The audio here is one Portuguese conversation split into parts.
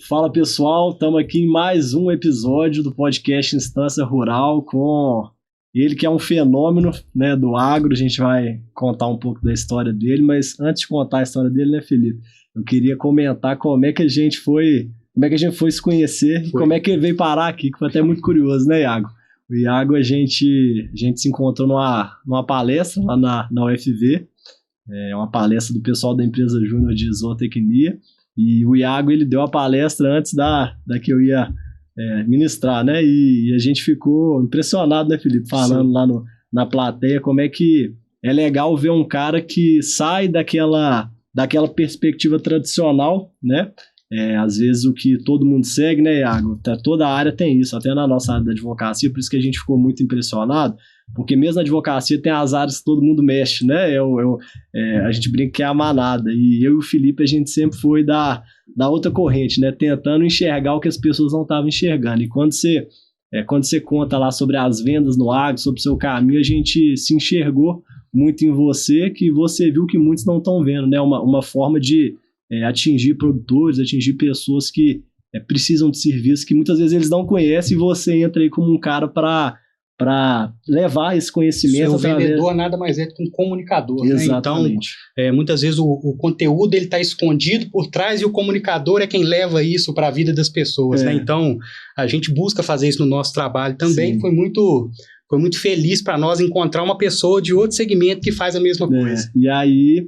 Fala pessoal, estamos aqui em mais um episódio do podcast Instância Rural com ele que é um fenômeno, né, do agro. A gente vai contar um pouco da história dele, mas antes de contar a história dele, né, Felipe, eu queria comentar como é que a gente foi se conhecer e como é que ele veio parar aqui, que foi até muito curioso, né, Iago? O Iago, a gente se encontrou numa palestra lá na UFV, uma palestra do pessoal da empresa Júnior de Zootecnia, e o Iago, ele deu a palestra antes da que eu ia ministrar, né, e a gente ficou impressionado, né, Felipe, falando lá na plateia, como é que é legal ver um cara que sai daquela perspectiva tradicional, né, às vezes o que todo mundo segue, né, Iago? Toda a área tem isso, até na nossa área da advocacia, por isso que a gente ficou muito impressionado, porque mesmo na advocacia tem as áreas que todo mundo mexe, né? A gente brinca que é a manada, e eu e o Felipe, a gente sempre foi da outra corrente, né? Tentando enxergar o que as pessoas não estavam enxergando, e quando você conta lá sobre as vendas no agro, sobre o seu caminho, a gente se enxergou muito em você, que você viu que muitos não estão vendo, né? Uma forma de atingir produtores, atingir pessoas que precisam de serviços que muitas vezes eles não conhecem, e você entra aí como um cara para levar esse conhecimento. O vendedor nada mais é que um comunicador. Exatamente. Né? Então, muitas vezes o conteúdo está escondido por trás e o comunicador é quem leva isso para a vida das pessoas. Né? Então, a gente busca fazer isso no nosso trabalho também. Foi muito feliz para nós encontrar uma pessoa de outro segmento que faz a mesma coisa. E aí,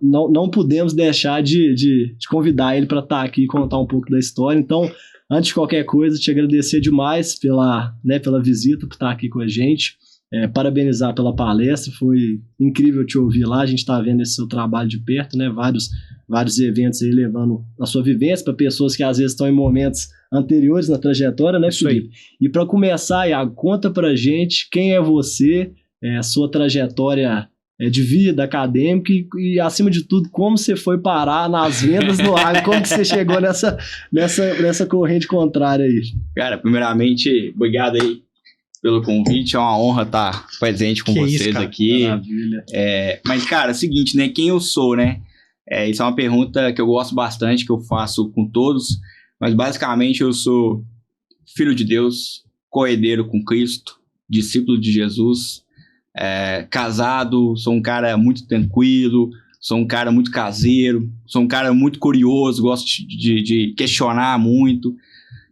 não pudemos deixar de convidar ele para estar aqui e contar um pouco da história. Então, antes de qualquer coisa, te agradecer demais pela visita, por estar aqui com a gente, parabenizar pela palestra, foi incrível te ouvir lá, a gente está vendo esse seu trabalho de perto, né, vários eventos aí levando a sua vivência para pessoas que às vezes estão em momentos anteriores na trajetória, né, Felipe? E para começar, Iago, conta pra gente quem é você, a sua trajetória de vida acadêmica e, acima de tudo, como você foi parar nas vendas do agro, como que você chegou nessa corrente contrária aí. Cara, primeiramente, obrigado aí pelo convite, é uma honra estar presente com vocês aqui. Maravilha. Mas, cara, é o seguinte, né, quem eu sou, né? Isso é uma pergunta que eu gosto bastante, que eu faço com todos, mas basicamente eu sou filho de Deus, co-herdeiro com Cristo, discípulo de Jesus, casado, sou um cara muito tranquilo, sou um cara muito caseiro, sou um cara muito curioso, gosto de questionar muito.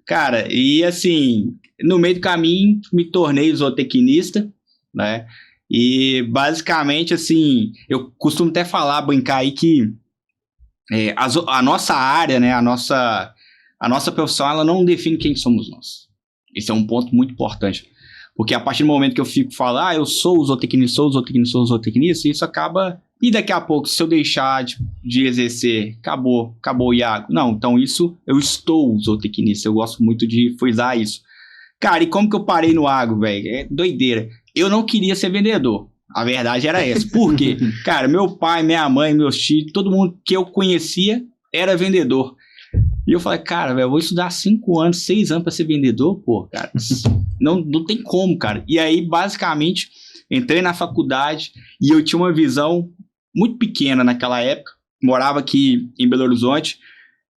Cara, e assim, no meio do caminho me tornei zootecnista, né? E basicamente, assim, eu costumo até brincar aí que a nossa área, né, a nossa profissão, ela não define quem somos nós. Esse é um ponto muito importante. Porque a partir do momento que eu fico falando, eu sou o zootecnista, isso acaba... E daqui a pouco, se eu deixar de exercer, acabou o Iago. Não, então isso, eu estou zootecnista, eu gosto muito de frisar isso. Cara, e como que eu parei no agro, velho? É doideira. Eu não queria ser vendedor. A verdade era essa. Por quê? Cara, meu pai, minha mãe, meus tios, todo mundo que eu conhecia era vendedor. E eu falei, cara, velho, eu vou estudar 5 anos, 6 anos pra ser vendedor? Pô, cara, não tem como, cara. E aí, basicamente, entrei na faculdade e eu tinha uma visão muito pequena naquela época. Morava aqui em Belo Horizonte.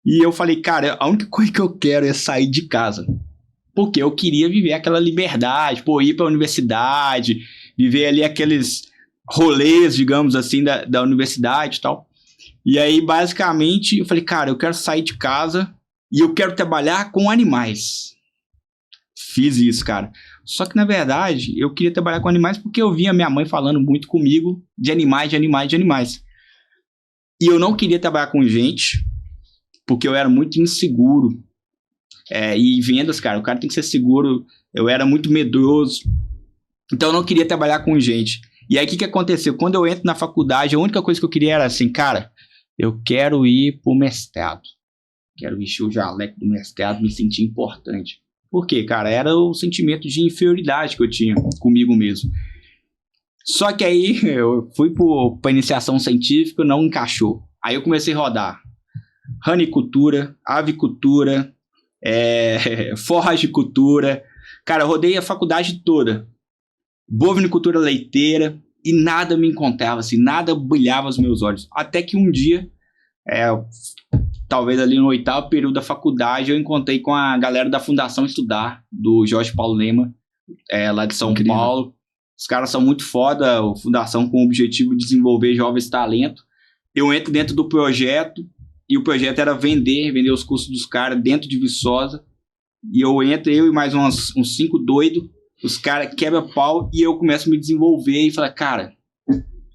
E eu falei, cara, a única coisa que eu quero é sair de casa. Porque eu queria viver aquela liberdade, ir pra universidade, viver ali aqueles rolês, digamos assim, da universidade e tal. E aí, basicamente, eu falei, cara, eu quero sair de casa e eu quero trabalhar com animais. Fiz isso, cara. Só que, na verdade, eu queria trabalhar com animais porque eu via minha mãe falando muito comigo de animais. E eu não queria trabalhar com gente porque eu era muito inseguro. E vendas, cara, o cara tem que ser seguro. Eu era muito medroso. Então, eu não queria trabalhar com gente. E aí, o que aconteceu? Quando eu entro na faculdade, a única coisa que eu queria era assim, cara... Eu quero ir pro mestrado. Quero vestir o jaleco do mestrado, me sentir importante. Por quê, cara? Era o sentimento de inferioridade que eu tinha comigo mesmo. Só que aí eu fui pra iniciação científica, não encaixou. Aí eu comecei a rodar ranicultura, avicultura, forragicultura. Cara, eu rodei a faculdade toda. Bovinicultura leiteira. E nada me encontrava, assim, nada brilhava aos meus olhos. Até que um dia, talvez ali no 8º período da faculdade, eu encontrei com a galera da Fundação Estudar, do Jorge Paulo Lema, lá de São Paulo. Os caras são muito foda, a Fundação com o objetivo de desenvolver jovens talentos. Eu entro dentro do projeto, e o projeto era vender os cursos dos caras dentro de Viçosa. E eu entro, eu e mais uns 5 doidos, os caras quebram pau, e eu começo a me desenvolver e falo, cara,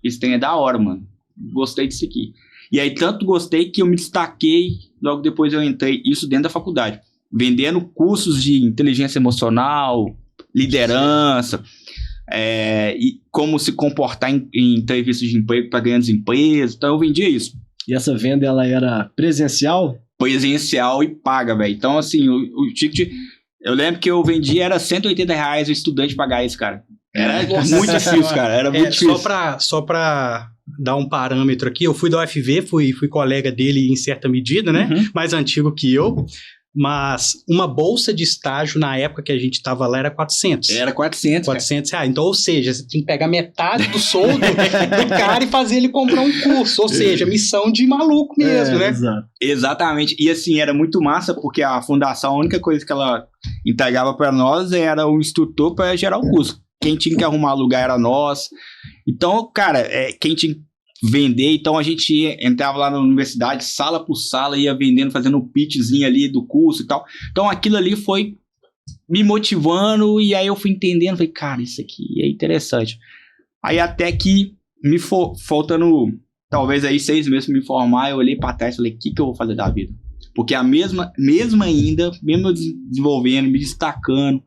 esse trem é da hora, mano. Gostei disso aqui. E aí, tanto gostei que eu me destaquei, logo depois eu entrei, isso dentro da faculdade, vendendo cursos de inteligência emocional, liderança, e como se comportar em entrevistas de emprego para grandes empresas. Então, eu vendia isso. E essa venda, ela era presencial? Presencial e paga, velho. Então, assim, o ticket, eu lembro que eu vendia, era R$180 o estudante pagar isso, cara. Era muito difícil, cara. Era muito difícil. Só pra dar um parâmetro aqui, eu fui da UFV, fui colega dele em certa medida, né? Mais antigo que eu. Mas uma bolsa de estágio na época que a gente estava lá era 400. Era 400 reais. Então, ou seja, você tem que pegar metade do soldo do cara e fazer ele comprar um curso. Ou seja, missão de maluco mesmo, né? Exato. Exatamente. E assim, era muito massa porque a fundação, a única coisa que ela entregava para nós era o instrutor para gerar o curso. Quem tinha que arrumar lugar era nós. Então, cara, quem tinha vender, então a gente entrava lá na universidade, sala por sala, ia vendendo, fazendo um pitchzinho ali do curso e tal. Então aquilo ali foi me motivando, e aí eu fui entendendo, falei, cara, isso aqui é interessante. Aí até que faltando talvez aí 6 meses pra me formar, eu olhei pra trás e falei, o que eu vou fazer da vida? Porque mesmo eu desenvolvendo, me destacando,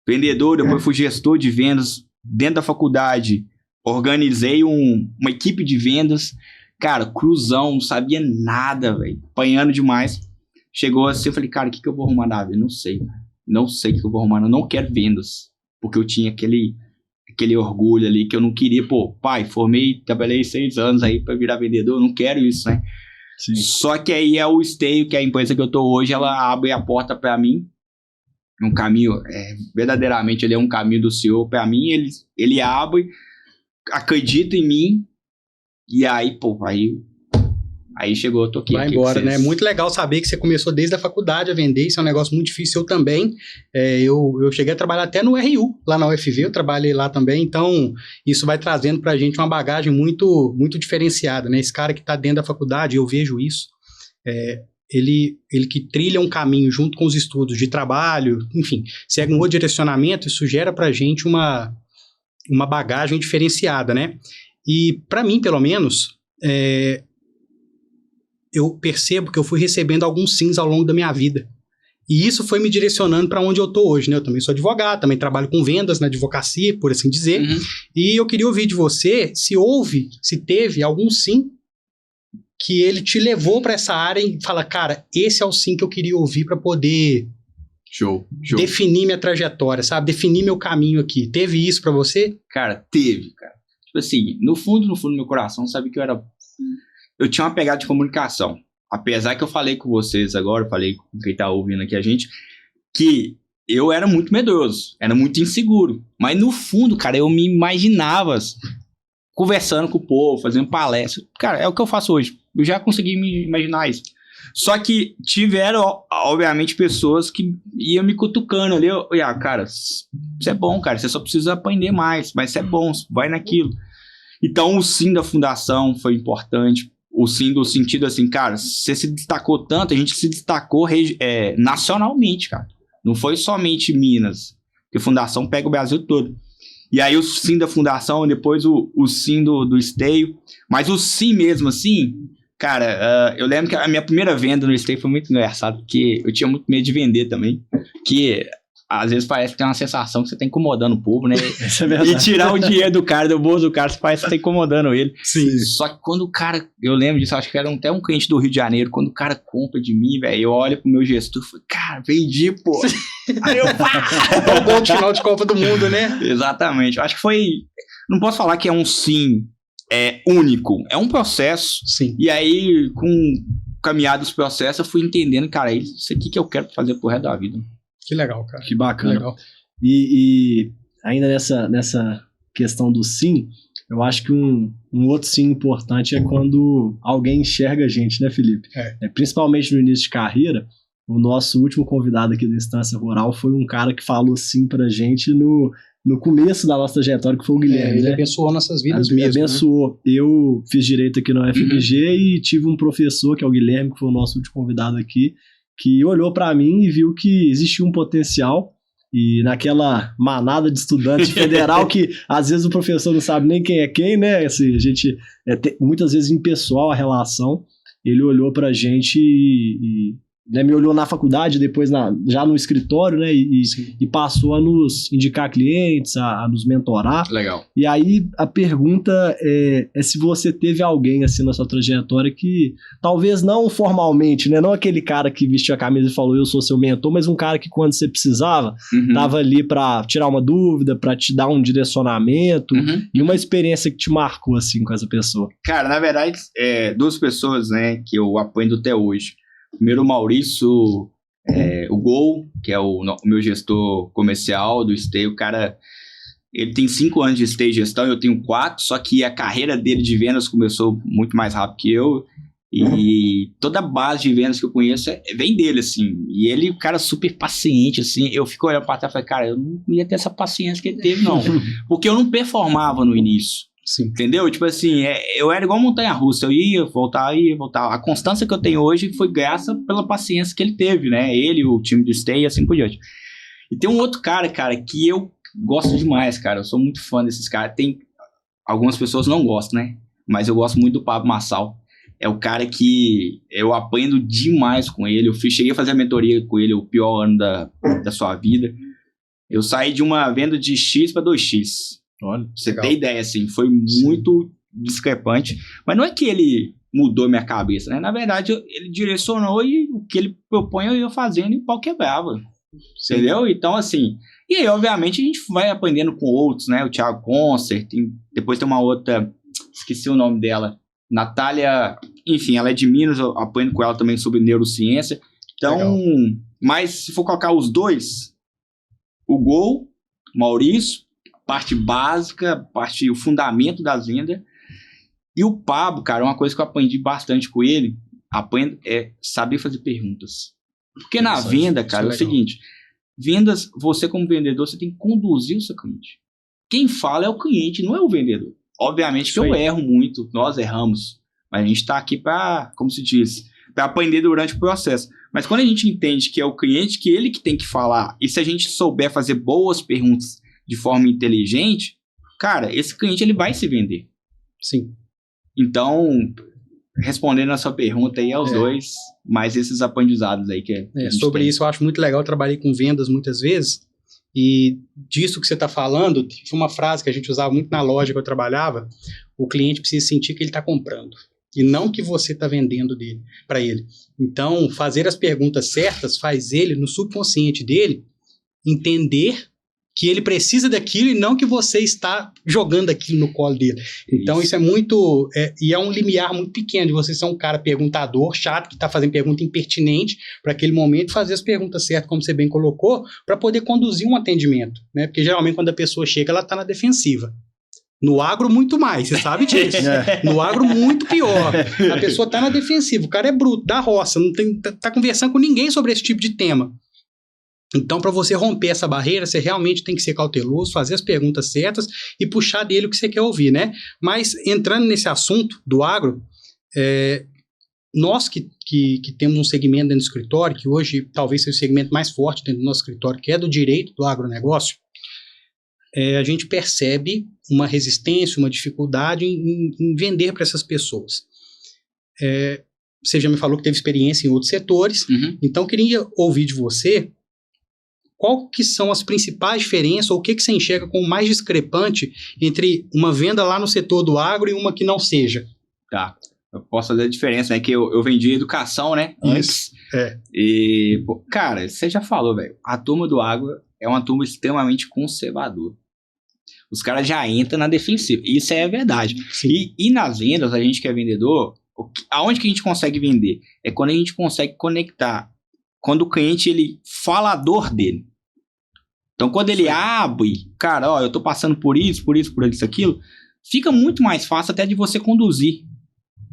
vendedor, depois fui gestor de vendas dentro da faculdade, organizei uma equipe de vendas, cara, cruzão, não sabia nada, velho, apanhando demais. Chegou assim, eu falei, cara, o que eu vou arrumar da vida? Não sei o que eu vou arrumar, eu não quero vendas, porque eu tinha aquele orgulho ali, que eu não queria, pai, trabalhei 6 anos aí pra virar vendedor, eu não quero isso, né? Sim. Só que aí o Esteio, que é a empresa que eu tô hoje, ela abre a porta pra mim, um caminho, verdadeiramente ele é um caminho do Senhor pra mim, ele abre, acredita em mim, e aí, aí chegou, eu tô aqui. Vai embora, né? Muito legal saber que você começou desde a faculdade a vender, isso é um negócio muito difícil, eu também. Eu cheguei a trabalhar até no RU, lá na UFV, eu trabalhei lá também, então isso vai trazendo pra gente uma bagagem muito, muito diferenciada, né? Esse cara que tá dentro da faculdade, eu vejo isso, ele que trilha um caminho junto com os estudos de trabalho, enfim, segue um outro direcionamento, isso gera pra gente uma bagagem diferenciada, né? E para mim, pelo menos, eu percebo que eu fui recebendo alguns sims ao longo da minha vida. E isso foi me direcionando para onde eu tô hoje, né? Eu também sou advogado, também trabalho com vendas na advocacia, por assim dizer. E eu queria ouvir de você se teve algum sim que ele te levou para essa área e fala, cara, esse é o sim que eu queria ouvir para poder Show. definir minha trajetória, sabe? Definir meu caminho aqui. Teve isso pra você? Cara, teve, cara. Tipo assim, no fundo do meu coração, sabe que eu tinha uma pegada de comunicação. Apesar que eu falei com vocês agora, falei com quem tá ouvindo aqui a gente, que eu era muito medroso, era muito inseguro. Mas no fundo, cara, eu me imaginava conversando com o povo, fazendo palestra. Cara, é o que eu faço hoje. Eu já consegui me imaginar isso. Só que tiveram, obviamente, pessoas que iam me cutucando ali. Cara, isso é bom, cara. Você só precisa aprender mais. Mas isso é bom, vai naquilo. Então, o sim da fundação foi importante. O sim do sentido assim, cara, você se destacou tanto, a gente se destacou nacionalmente, cara. Não foi somente Minas. Porque a fundação pega o Brasil todo. E aí o sim da fundação, depois o sim do Esteio. Mas o sim mesmo, assim... Cara, eu lembro que a minha primeira venda no Esteio foi muito engraçado, porque eu tinha muito medo de vender também, que às vezes parece que tem uma sensação que você tá incomodando o povo, né? Isso é verdade. E tirar o dinheiro do cara, do bolso do cara, parece que você tá incomodando ele. Sim. Só que quando o cara, eu lembro disso, acho que era até um cliente do Rio de Janeiro, quando o cara compra de mim, velho, eu olho pro meu gestor e falo, cara, vendi, pô. Aí eu, o gol de final de Copa do Mundo, né? Exatamente, eu acho que foi, não posso falar que é um sim único, é um processo. Sim. E aí, com o caminhar dos processos, eu fui entendendo, cara, isso aqui que eu quero fazer pro resto da vida. Que legal, cara. Que bacana. Que legal. E ainda nessa questão do sim, eu acho que um outro sim importante é quando alguém enxerga a gente, né, Felipe? Principalmente no início de carreira, o nosso último convidado aqui da Instância Rural foi um cara que falou sim pra gente no começo da nossa trajetória, que foi o Guilherme, ele né? abençoou nossas vidas mesmo. Abençoou. Né? Eu fiz direito aqui na UFMG e tive um professor, que é o Guilherme, que foi o nosso último convidado aqui, que olhou pra mim e viu que existia um potencial. E naquela manada de estudantes federal que às vezes o professor não sabe nem quem é quem, né? Assim, a gente muitas vezes impessoal a relação. Ele olhou pra gente e né, me olhou na faculdade, depois já no escritório, né? E passou a nos indicar clientes, a nos mentorar. Legal. E aí a pergunta é se você teve alguém assim na sua trajetória que, talvez não formalmente, né? Não aquele cara que vestiu a camisa e falou eu sou seu mentor, mas um cara que quando você precisava, tava ali pra tirar uma dúvida, pra te dar um direcionamento e uma experiência que te marcou assim com essa pessoa. Cara, na verdade, duas pessoas, né, que eu apoio até hoje. Primeiro, o Maurício, o Gol, que é o meu gestor comercial do Stay. O cara, ele tem 5 anos de Stay gestão, eu tenho 4, só que a carreira dele de vendas começou muito mais rápido que eu. E toda a base de vendas que eu conheço vem dele, assim. E ele, cara, super paciente, assim. Eu fico olhando pra trás e falei, cara, eu não ia ter essa paciência que ele teve, não. Porque eu não performava no início. Sim. Entendeu? Tipo assim, eu era igual montanha-russa, eu ia, voltar. A constância que eu tenho hoje foi graças pela paciência que ele teve, né? Ele, o time do Stay e assim por diante. E tem um outro cara, que eu gosto demais, cara. Eu sou muito fã desses caras. Tem algumas pessoas não gostam, né? Mas eu gosto muito do Pablo Marçal. É o cara que eu aprendo demais com ele. Eu cheguei a fazer a mentoria com ele, o pior ano da sua vida. Eu saí de uma venda de X para 2X. Olha, você tem ideia, assim, foi muito discrepante. Mas não é que ele mudou minha cabeça, né? Na verdade, ele direcionou e o que ele propõe eu ia fazendo e o pau quebrava. Sim. Entendeu? Então, assim... E aí, obviamente, a gente vai aprendendo com outros, né? O Thiago Concert, depois tem uma outra... Esqueci o nome dela. Natália... Enfim, ela é de Minas, eu aprendo com ela também sobre neurociência. Então, legal. Mas se for colocar os dois, o Gol, Maurício... parte básica, o fundamento das vendas. E o Pablo, cara, uma coisa que eu aprendi bastante com ele, é saber fazer perguntas. Porque na venda, cara, é o seguinte, vendas, você como vendedor, você tem que conduzir o seu cliente. Quem fala é o cliente, não é o vendedor. Obviamente que eu erro muito, nós erramos, mas a gente tá aqui para, como se diz, para aprender durante o processo. Mas quando a gente entende que é o cliente, que ele que tem que falar, e se a gente souber fazer boas perguntas de forma inteligente, cara, esse cliente ele vai se vender. Sim. Então, respondendo a sua pergunta aí aos dois, mais esses aprendizados aí que sobre isso eu acho muito legal, eu trabalhei com vendas muitas vezes, e disso que você está falando, tinha uma frase que a gente usava muito na loja que eu trabalhava, o cliente precisa sentir que ele está comprando, e não que você está vendendo para ele. Então, fazer as perguntas certas faz ele, no subconsciente dele, entender que ele precisa daquilo e não que você está jogando aquilo no colo dele. Então isso é muito... e é um limiar muito pequeno de você ser um cara perguntador, chato, que está fazendo pergunta impertinente para aquele momento, fazer as perguntas certas, como você bem colocou, para poder conduzir um atendimento, né? Porque geralmente quando a pessoa chega, ela está na defensiva. No agro, muito mais, você sabe disso. No agro, muito pior. A pessoa está na defensiva, o cara é bruto, da roça, não tá conversando com ninguém sobre esse tipo de tema. Então, para você romper essa barreira, você realmente tem que ser cauteloso, fazer as perguntas certas e puxar dele o que você quer ouvir, né? Mas, entrando nesse assunto do agro, nós que temos um segmento dentro do escritório, que hoje talvez seja o segmento mais forte dentro do nosso escritório, que é do direito do agronegócio, a gente percebe uma resistência, uma dificuldade em vender para essas pessoas. Você já me falou que teve experiência em outros setores, então queria ouvir de você qual que são as principais diferenças ou o que você enxerga como mais discrepante entre uma venda lá no setor do agro e uma que não seja. Tá, eu posso fazer a diferença, né? Que eu vendi educação, né? Antes. E, pô, cara, você já falou, velho, a turma do agro é uma turma extremamente conservadora. Os caras já entram na defensiva. Isso é verdade. E nas vendas, a gente que é vendedor, aonde que a gente consegue vender? É quando a gente consegue conectar. Quando o cliente, ele fala a dor dele. Então, quando ele abre, cara, ó, eu tô passando por isso, aquilo, fica muito mais fácil até de você conduzir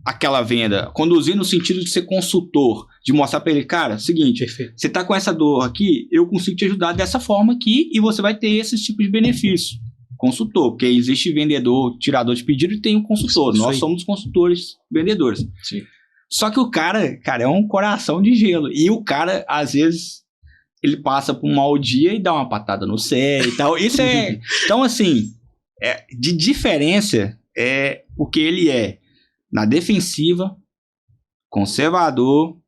aquela venda. Conduzir no sentido de ser consultor, de mostrar para ele, cara, é o seguinte, você tá com essa dor aqui, eu consigo te ajudar dessa forma aqui e você vai ter esse tipo de benefício. Consultor, porque existe vendedor, tirador de pedido e tem um consultor. Nós somos consultores vendedores. Sim. Só que o cara, é um coração de gelo. E o cara, às vezes, ele passa por um mau dia e dá uma patada no céu e tal. Isso é... Então, assim, de diferença é porque ele é na defensiva, conservador,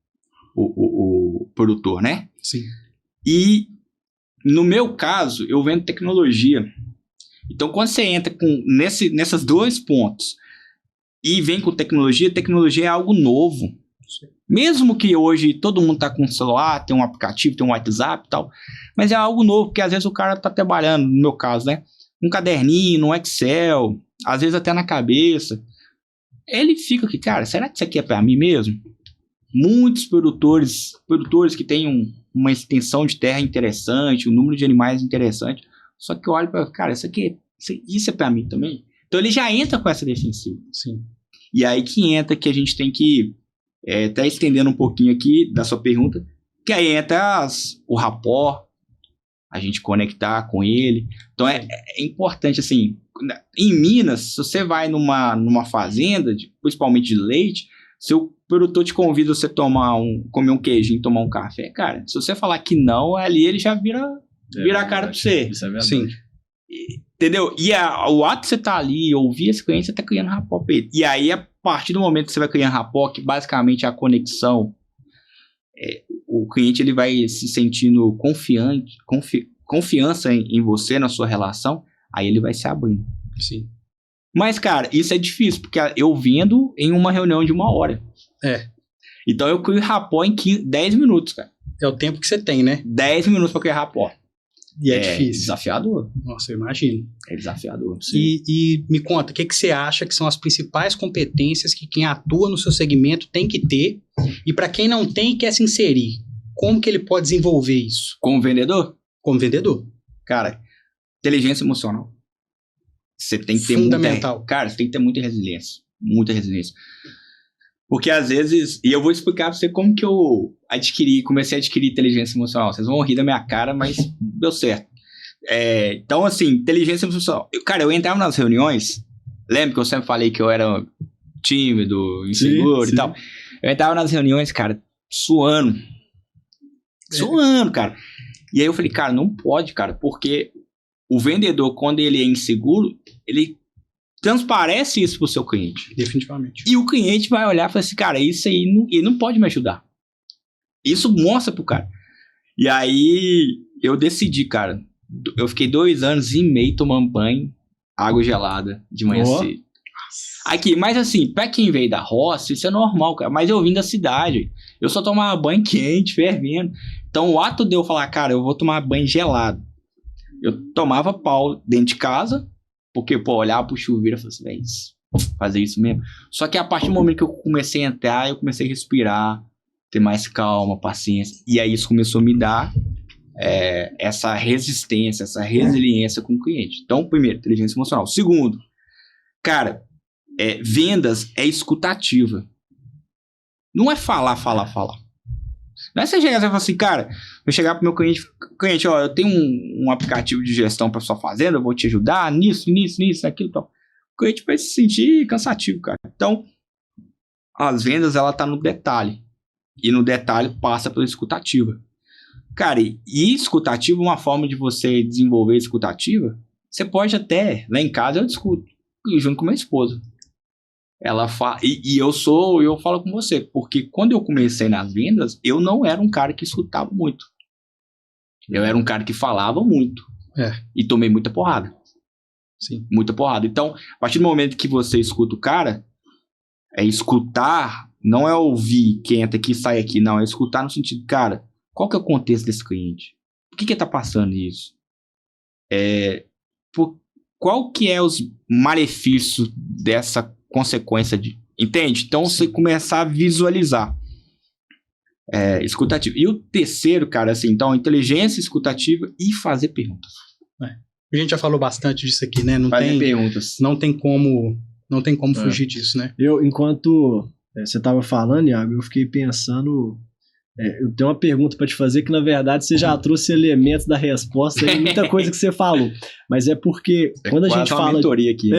o produtor, né? Sim. E, no meu caso, eu vendo tecnologia. Então, quando você entra nesses dois pontos e vem com tecnologia é algo novo. Mesmo que hoje todo mundo tá com um celular, tem um aplicativo, tem um WhatsApp e tal, mas é algo novo, porque às vezes o cara tá trabalhando, no meu caso, né? Um caderninho, um Excel, às vezes até na cabeça. Ele fica aqui, cara, será que isso aqui é para mim mesmo? Muitos produtores que têm uma extensão de terra interessante, um número de animais interessante, só que eu olho para, cara, isso é para mim também? Então ele já entra com essa defensiva. Sim. E aí que entra que a gente tem que, até estendendo um pouquinho aqui da sua pergunta, que aí entra o rapport, a gente conectar com ele. Então é importante, assim, em Minas, se você vai numa fazenda, principalmente de leite, se o produtor te convida a você comer um queijinho, tomar um café, cara, se você falar que não, ali ele já vira a cara pra você. Isso é verdade. Sim. Entendeu? E o ato de você estar ali, ouvir esse cliente, você tá criando rapport pra ele. E aí, a partir do momento que você vai criando rapport, que basicamente é a conexão, o cliente ele vai se sentindo confiança em você, na sua relação, aí ele vai se abrindo. Sim. Mas, cara, isso é difícil, porque eu vendo em uma reunião de 1 hora. Então, eu crio rapport em 10 minutos, cara. É o tempo que você tem, né? 10 minutos pra criar rapport. E é difícil. Desafiador. Nossa, eu imagino. É desafiador. E me conta, o que você acha que são as principais competências que quem atua no seu segmento tem que ter? E para quem não tem e quer se inserir, como que ele pode desenvolver isso? Como vendedor? Como vendedor. Cara, inteligência emocional. Você tem que ter fundamental. Cara, você tem que ter muita resiliência. Muita resiliência. Porque às vezes... E eu vou explicar pra você como que eu comecei a adquirir inteligência emocional. Vocês vão rir da minha cara, mas deu certo. Então, assim, inteligência emocional. Cara, eu entrava nas reuniões... Lembra que eu sempre falei que eu era tímido, inseguro e tal? Eu entrava nas reuniões, cara, suando. Suando, cara. E aí eu falei, cara, não pode, cara. Porque o vendedor, quando ele é inseguro, ele... transparece isso pro seu cliente. Definitivamente. E o cliente vai olhar e falar assim, cara, isso aí ele não pode me ajudar. Isso mostra pro cara. E aí eu decidi, cara, eu fiquei 2 anos e meio tomando banho, água gelada de manhã cedo. Aqui, mas assim, pra quem veio da roça, isso é normal, cara. Mas eu vim da cidade. Eu só tomava banho quente, fervendo. Então o ato de eu falar, cara, eu vou tomar banho gelado. Eu tomava pau dentro de casa, porque, pô, olhava pro chuveiro e falava assim, fazer isso mesmo. Só que a partir do momento que eu comecei a entrar, eu comecei a respirar, ter mais calma, paciência. E aí isso começou a me dar essa resistência, essa resiliência com o cliente. Então, primeiro, inteligência emocional. Segundo, cara, vendas é escutativa. Não é falar. Não é você chegar e falar assim, cara, eu chegar pro meu cliente, ó, eu tenho um aplicativo de gestão pra sua fazenda, eu vou te ajudar nisso, naquilo e tal. O cliente vai se sentir cansativo, cara. Então, as vendas, ela tá no detalhe. E no detalhe passa pela escutativa. Cara, e escutativa, uma forma de você desenvolver escutativa, você pode até, lá em casa eu discuto, junto com minha esposa. Ela fala, e eu falo com você, porque quando eu comecei nas vendas, eu não era um cara que escutava muito. Eu era um cara que falava muito. E tomei muita porrada. Sim. Muita porrada. Então, a partir do momento que você escuta o cara, escutar, não é ouvir quem entra aqui e sai aqui, não. É escutar no sentido, cara, qual que é o contexto desse cliente? Por que ele tá passando isso? Qual que é os malefícios dessa consequência entende? Então você começar a visualizar escutativa. E o terceiro, cara, assim, então inteligência escutativa e fazer perguntas. A gente já falou bastante disso aqui, né? Não Fazem tem perguntas. Não tem como fugir disso, né? Enquanto você estava falando, Iago, eu fiquei pensando. Eu tenho uma pergunta para te fazer que, na verdade, você já trouxe elementos da resposta e muita coisa que você falou. Mas é porque quando a gente fala. Mentoria aqui.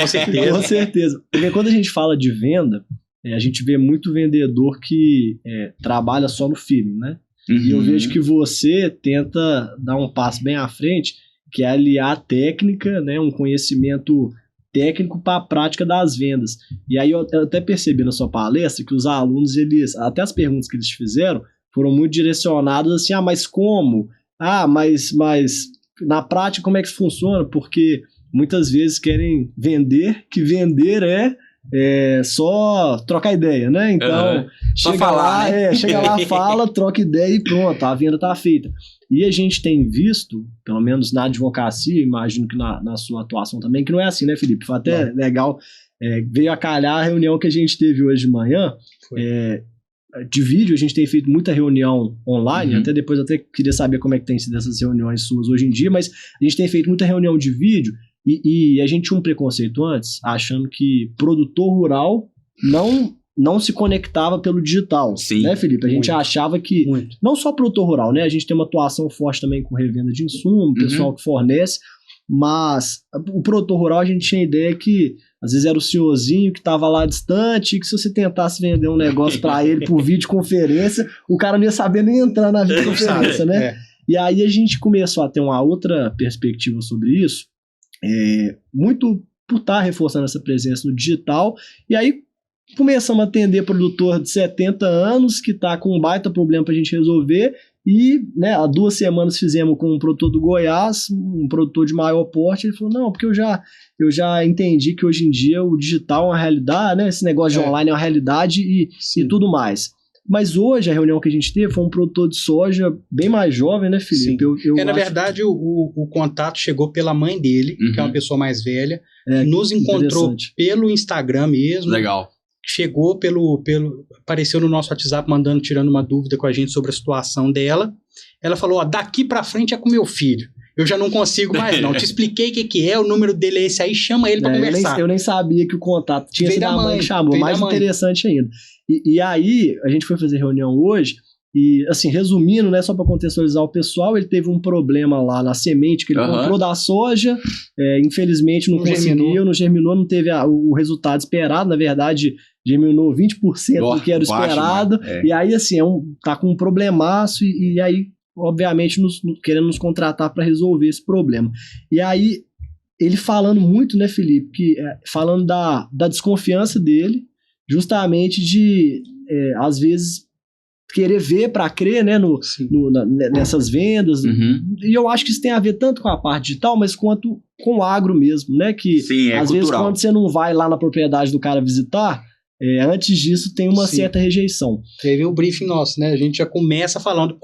Com certeza. Com certeza. Porque quando a gente fala de venda, a gente vê muito vendedor que trabalha só no feeling, né? Uhum. E eu vejo que você tenta dar um passo bem à frente, que é aliar a técnica, né, um conhecimento técnico para a prática das vendas. E aí eu até percebi na sua palestra que os alunos, até as perguntas que eles te fizeram foram muito direcionadas assim, mas como? Mas na prática como é que isso funciona? Porque muitas vezes querem vender, que vender é só trocar ideia, né? Então, só falar, né? Chega lá, fala, troca ideia e pronto, a venda tá feita. E a gente tem visto, pelo menos na advocacia, imagino que na sua atuação também, que não é assim, né, Felipe? Foi até legal, veio a calhar a reunião que a gente teve hoje de manhã, de vídeo, a gente tem feito muita reunião online, até depois eu até queria saber como é que tem sido essas reuniões suas hoje em dia, mas a gente tem feito muita reunião de vídeo, e a gente tinha um preconceito antes, achando que produtor rural não se conectava pelo digital. Sim, né, Felipe? A gente achava que, não só produtor rural, né? A gente tem uma atuação forte também com revenda de insumo, pessoal que fornece, mas o produtor rural a gente tinha ideia que às vezes era o senhorzinho que estava lá distante e que se você tentasse vender um negócio para ele por videoconferência, o cara não ia saber nem entrar na videoconferência, né? E aí a gente começou a ter uma outra perspectiva sobre isso, muito por estar reforçando essa presença no digital, e aí começamos a atender produtor de 70 anos que está com um baita problema para a gente resolver e, né, há 2 semanas fizemos com um produtor do Goiás, um produtor de maior porte, ele falou, não, porque eu já entendi que hoje em dia o digital é uma realidade, né, esse negócio de online é uma realidade e tudo mais. Mas hoje a reunião que a gente teve foi um produtor de soja bem mais jovem, né, Felipe? Na verdade, o contato chegou pela mãe dele, que é uma pessoa mais velha, nos encontrou pelo Instagram mesmo. Legal. Chegou apareceu no nosso WhatsApp tirando uma dúvida com a gente sobre a situação dela. Ela falou, daqui pra frente é com meu filho. Eu já não consigo mais não. Te expliquei o que é, o número dele é esse aí, chama ele pra conversar. Eu nem sabia que o contato tinha sido a mãe que chamou, mais interessante ainda. E aí, a gente foi fazer reunião hoje, e assim, resumindo, né, só para contextualizar o pessoal, ele teve um problema lá na semente que ele comprou da soja, infelizmente não conseguiu, não germinou, não teve o resultado esperado, na verdade germinou 20% do que era esperado, e aí assim, tá com um problemaço, e aí obviamente querendo nos contratar para resolver esse problema. E aí, ele falando muito, né, Felipe, falando da desconfiança dele, justamente de, às vezes, querer ver para crer, né, nessas vendas. E eu acho que isso tem a ver tanto com a parte digital, mas quanto com o agro mesmo, né? Que às vezes quando você não vai lá na propriedade do cara visitar, antes disso tem uma certa rejeição. Teve o briefing nosso, né? A gente já começa falando,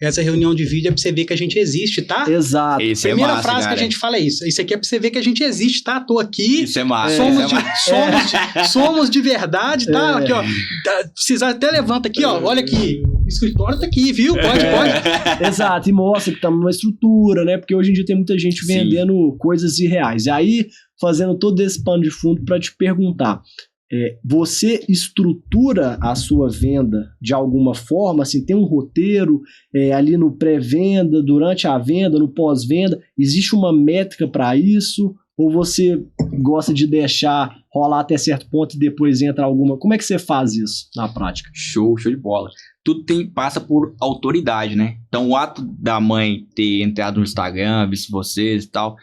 essa reunião de vídeo é pra você ver que a gente existe, tá? Exato. Primeira frase que a gente fala é isso. Isso aqui é pra você ver que a gente existe, tá? Tô aqui. Isso é massa. Somos de verdade, tá? Aqui, ó. Precisar até levanta aqui, ó. Olha aqui. O escritório tá aqui, viu? Pode. Exato. E mostra que estamos numa estrutura, né? Porque hoje em dia tem muita gente vendendo coisas irreais. E aí, fazendo todo esse pano de fundo pra te perguntar. Você estrutura a sua venda de alguma forma, assim, tem um roteiro ali no pré-venda, durante a venda, no pós-venda, existe uma métrica para isso? Ou você gosta de deixar rolar até certo ponto e depois entra alguma? Como é que você faz isso na prática? Show de bola. Tudo passa por autoridade, né? Então o ato da mãe ter entrado no Instagram, visto vocês e tal,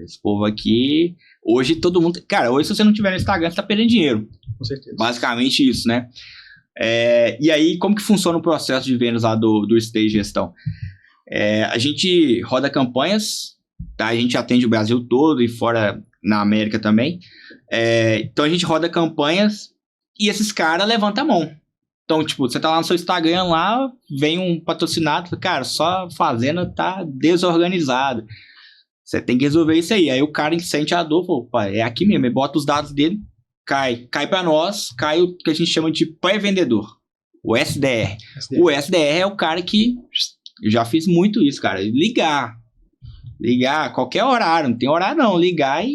esse povo aqui... Hoje todo mundo... Cara, hoje se você não tiver no Instagram, você tá perdendo dinheiro. Com certeza. Basicamente isso, né? E aí, como que funciona o processo de vendas lá do Stage Gestão? A gente roda campanhas, tá? A gente atende o Brasil todo e fora na América também. Então a gente roda campanhas e esses caras levantam a mão. Então, tipo, você tá lá no seu Instagram, lá vem um patrocinado, cara, só a fazenda tá desorganizada. Você tem que resolver isso aí. Aí o cara sente a dor, é aqui mesmo. Ele bota os dados dele, cai para nós, cai o que a gente chama de pré-vendedor, o SDR. O SDR é o cara que, eu já fiz muito isso, cara, ligar. Ligar, qualquer horário, não tem horário não, ligar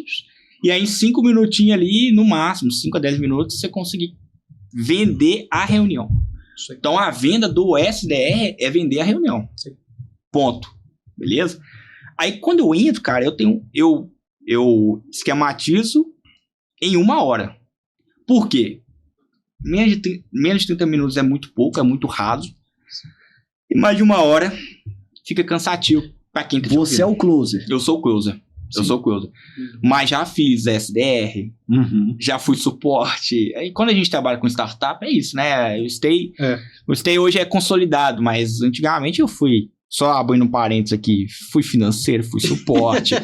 e aí em 5 minutinhos ali, no máximo, 5 a 10 minutos, você conseguir vender a reunião. Então a venda do SDR é vender a reunião. Ponto. Beleza? Aí quando eu entro, cara, eu esquematizo em 1 hora. Por quê? Menos de 30 minutos é muito pouco, é muito raso. E mais de 1 hora fica cansativo pra quem tá te ouvindo. Você é o closer. Eu sou o closer. Eu sou o closer. Mas já fiz SDR, já fui suporte. Aí quando a gente trabalha com startup, é isso, né? O Stay hoje é consolidado, mas antigamente eu fui, só abrindo um parênteses aqui, fui financeiro, fui suporte.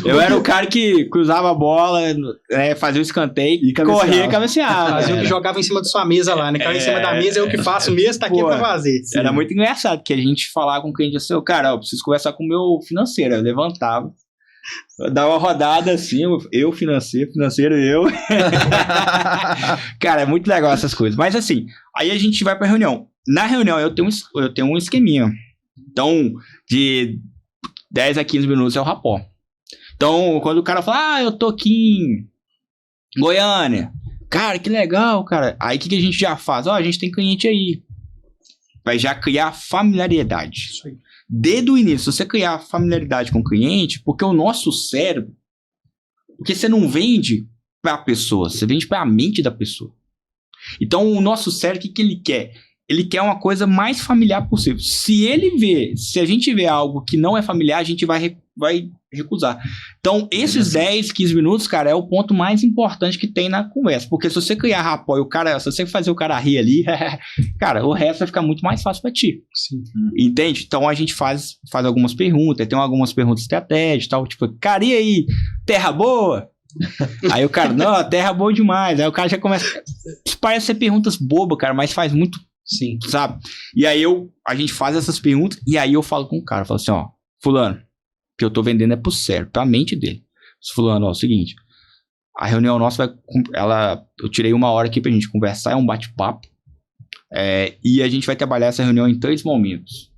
Eu era o cara que cruzava a bola, fazia o escanteio, e corria e cabeceava. Jogava em cima da sua mesa lá, né? Caiu em cima da mesa, é o que faço mesmo, tá aqui pra fazer. Sim. Era muito engraçado, que a gente falava com o cliente assim, cara, eu preciso conversar com o meu financeiro. Eu levantava, eu dava uma rodada assim, eu financeiro eu. Cara, é muito legal essas coisas. Mas assim, aí a gente vai pra reunião. Na reunião eu tenho um esqueminha. Então, de 10 a 15 minutos é o rapó. Então, quando o cara fala, eu tô aqui em Goiânia. Cara, que legal, cara. Aí o que a gente já faz? A gente tem cliente aí. Vai já criar familiaridade. Isso aí. Desde o início, você criar familiaridade com o cliente, porque o nosso cérebro, porque você não vende para a pessoa, você vende para a mente da pessoa. Então, o nosso cérebro, o que ele quer? Ele quer uma coisa mais familiar possível. Se a gente vê algo que não é familiar, a gente vai recusar. Então, esses 10, 15 minutos, cara, é o ponto mais importante que tem na conversa. Porque se você criar rapó e se você fazer o cara rir ali, cara, o resto vai ficar muito mais fácil pra ti. Sim. Entende? Então, a gente faz algumas perguntas, tem algumas perguntas estratégicas e tal, tipo, cara, e aí, terra boa? Aí o cara, não, terra boa demais. Aí o cara já começa... Parece ser perguntas bobas, cara, mas faz muito... Sim. Sabe? E aí a gente faz essas perguntas e aí eu falo com o cara, falo assim, fulano, o que eu tô vendendo é pro cérebro, pra mente dele. Fulano, é o seguinte, a reunião nossa eu tirei 1 hora aqui pra gente conversar, é um bate-papo, e a gente vai trabalhar essa reunião em 3 momentos.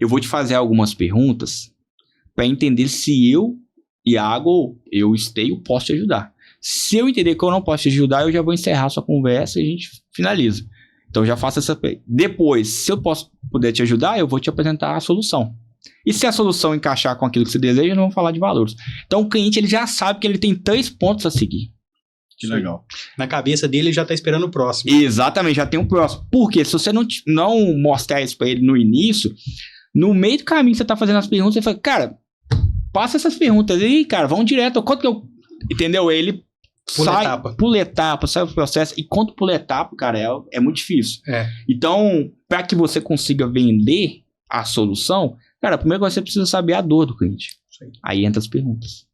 Eu vou te fazer algumas perguntas pra entender se eu, Iago, eu posso te ajudar. Se eu entender que eu não posso te ajudar, eu já vou encerrar a sua conversa e a gente finaliza. Então, já faço essa... Depois, se eu puder te ajudar, eu vou te apresentar a solução. E se a solução encaixar com aquilo que você deseja, não vamos falar de valores. Então, o cliente ele já sabe que ele tem 3 pontos a seguir. Que legal. Na cabeça dele, ele já tá esperando o próximo. Exatamente, já tem um próximo. Porque se você não mostrar isso pra ele no início, no meio do caminho que você tá fazendo as perguntas, você fala, cara, passa essas perguntas aí, cara, vão direto. Quanto que eu... Entendeu? Ele... Pula etapa, sai o processo e quanto pula etapa, cara, é muito difícil. Então, para que você consiga vender a solução, cara, primeiro você precisa saber a dor do cliente. Aí entra as perguntas.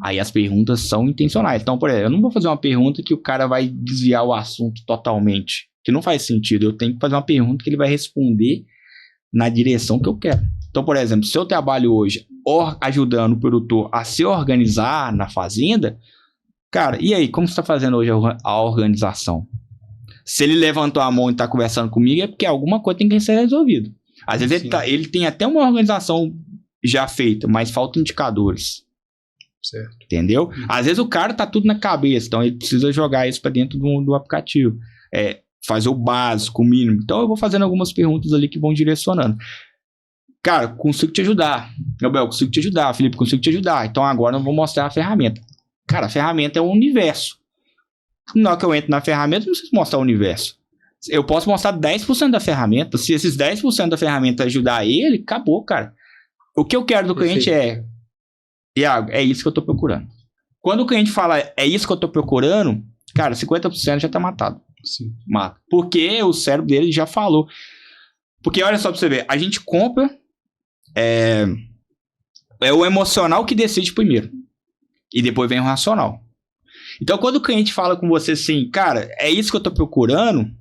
Aí as perguntas são intencionais. Então, por exemplo, eu não vou fazer uma pergunta que o cara vai desviar o assunto totalmente, que não faz sentido. Eu tenho que fazer uma pergunta que ele vai responder na direção que eu quero. Então, por exemplo, se eu trabalho hoje ajudando o produtor a se organizar na fazenda, cara, e aí, como você está fazendo hoje a organização? Se ele levantou a mão e está conversando comigo, é porque alguma coisa tem que ser resolvida. Às vezes ele tem até uma organização já feita, mas faltam indicadores. Certo. Entendeu? Às vezes o cara tá tudo na cabeça, então ele precisa jogar isso para dentro do aplicativo. Fazer o básico, o mínimo. Então eu vou fazendo algumas perguntas ali que vão direcionando. Cara, consigo te ajudar. Gabriel, consigo te ajudar. Felipe, consigo te ajudar. Então agora eu vou mostrar a ferramenta. Cara, a ferramenta é um universo. Na hora que eu entro na ferramenta, eu não preciso mostrar o universo. Eu posso mostrar 10% da ferramenta. Se esses 10% da ferramenta ajudar ele, acabou, cara. O que eu quero do cliente Iago, é isso que eu tô procurando. Quando o cliente fala, é isso que eu tô procurando, cara, 50% já tá matado. Sim. Mata. Porque o cérebro dele já falou. Porque olha só pra você ver, a gente compra, é o emocional que decide primeiro. E depois vem o racional. Então, quando o cliente fala com você assim, cara, é isso que eu tô procurando,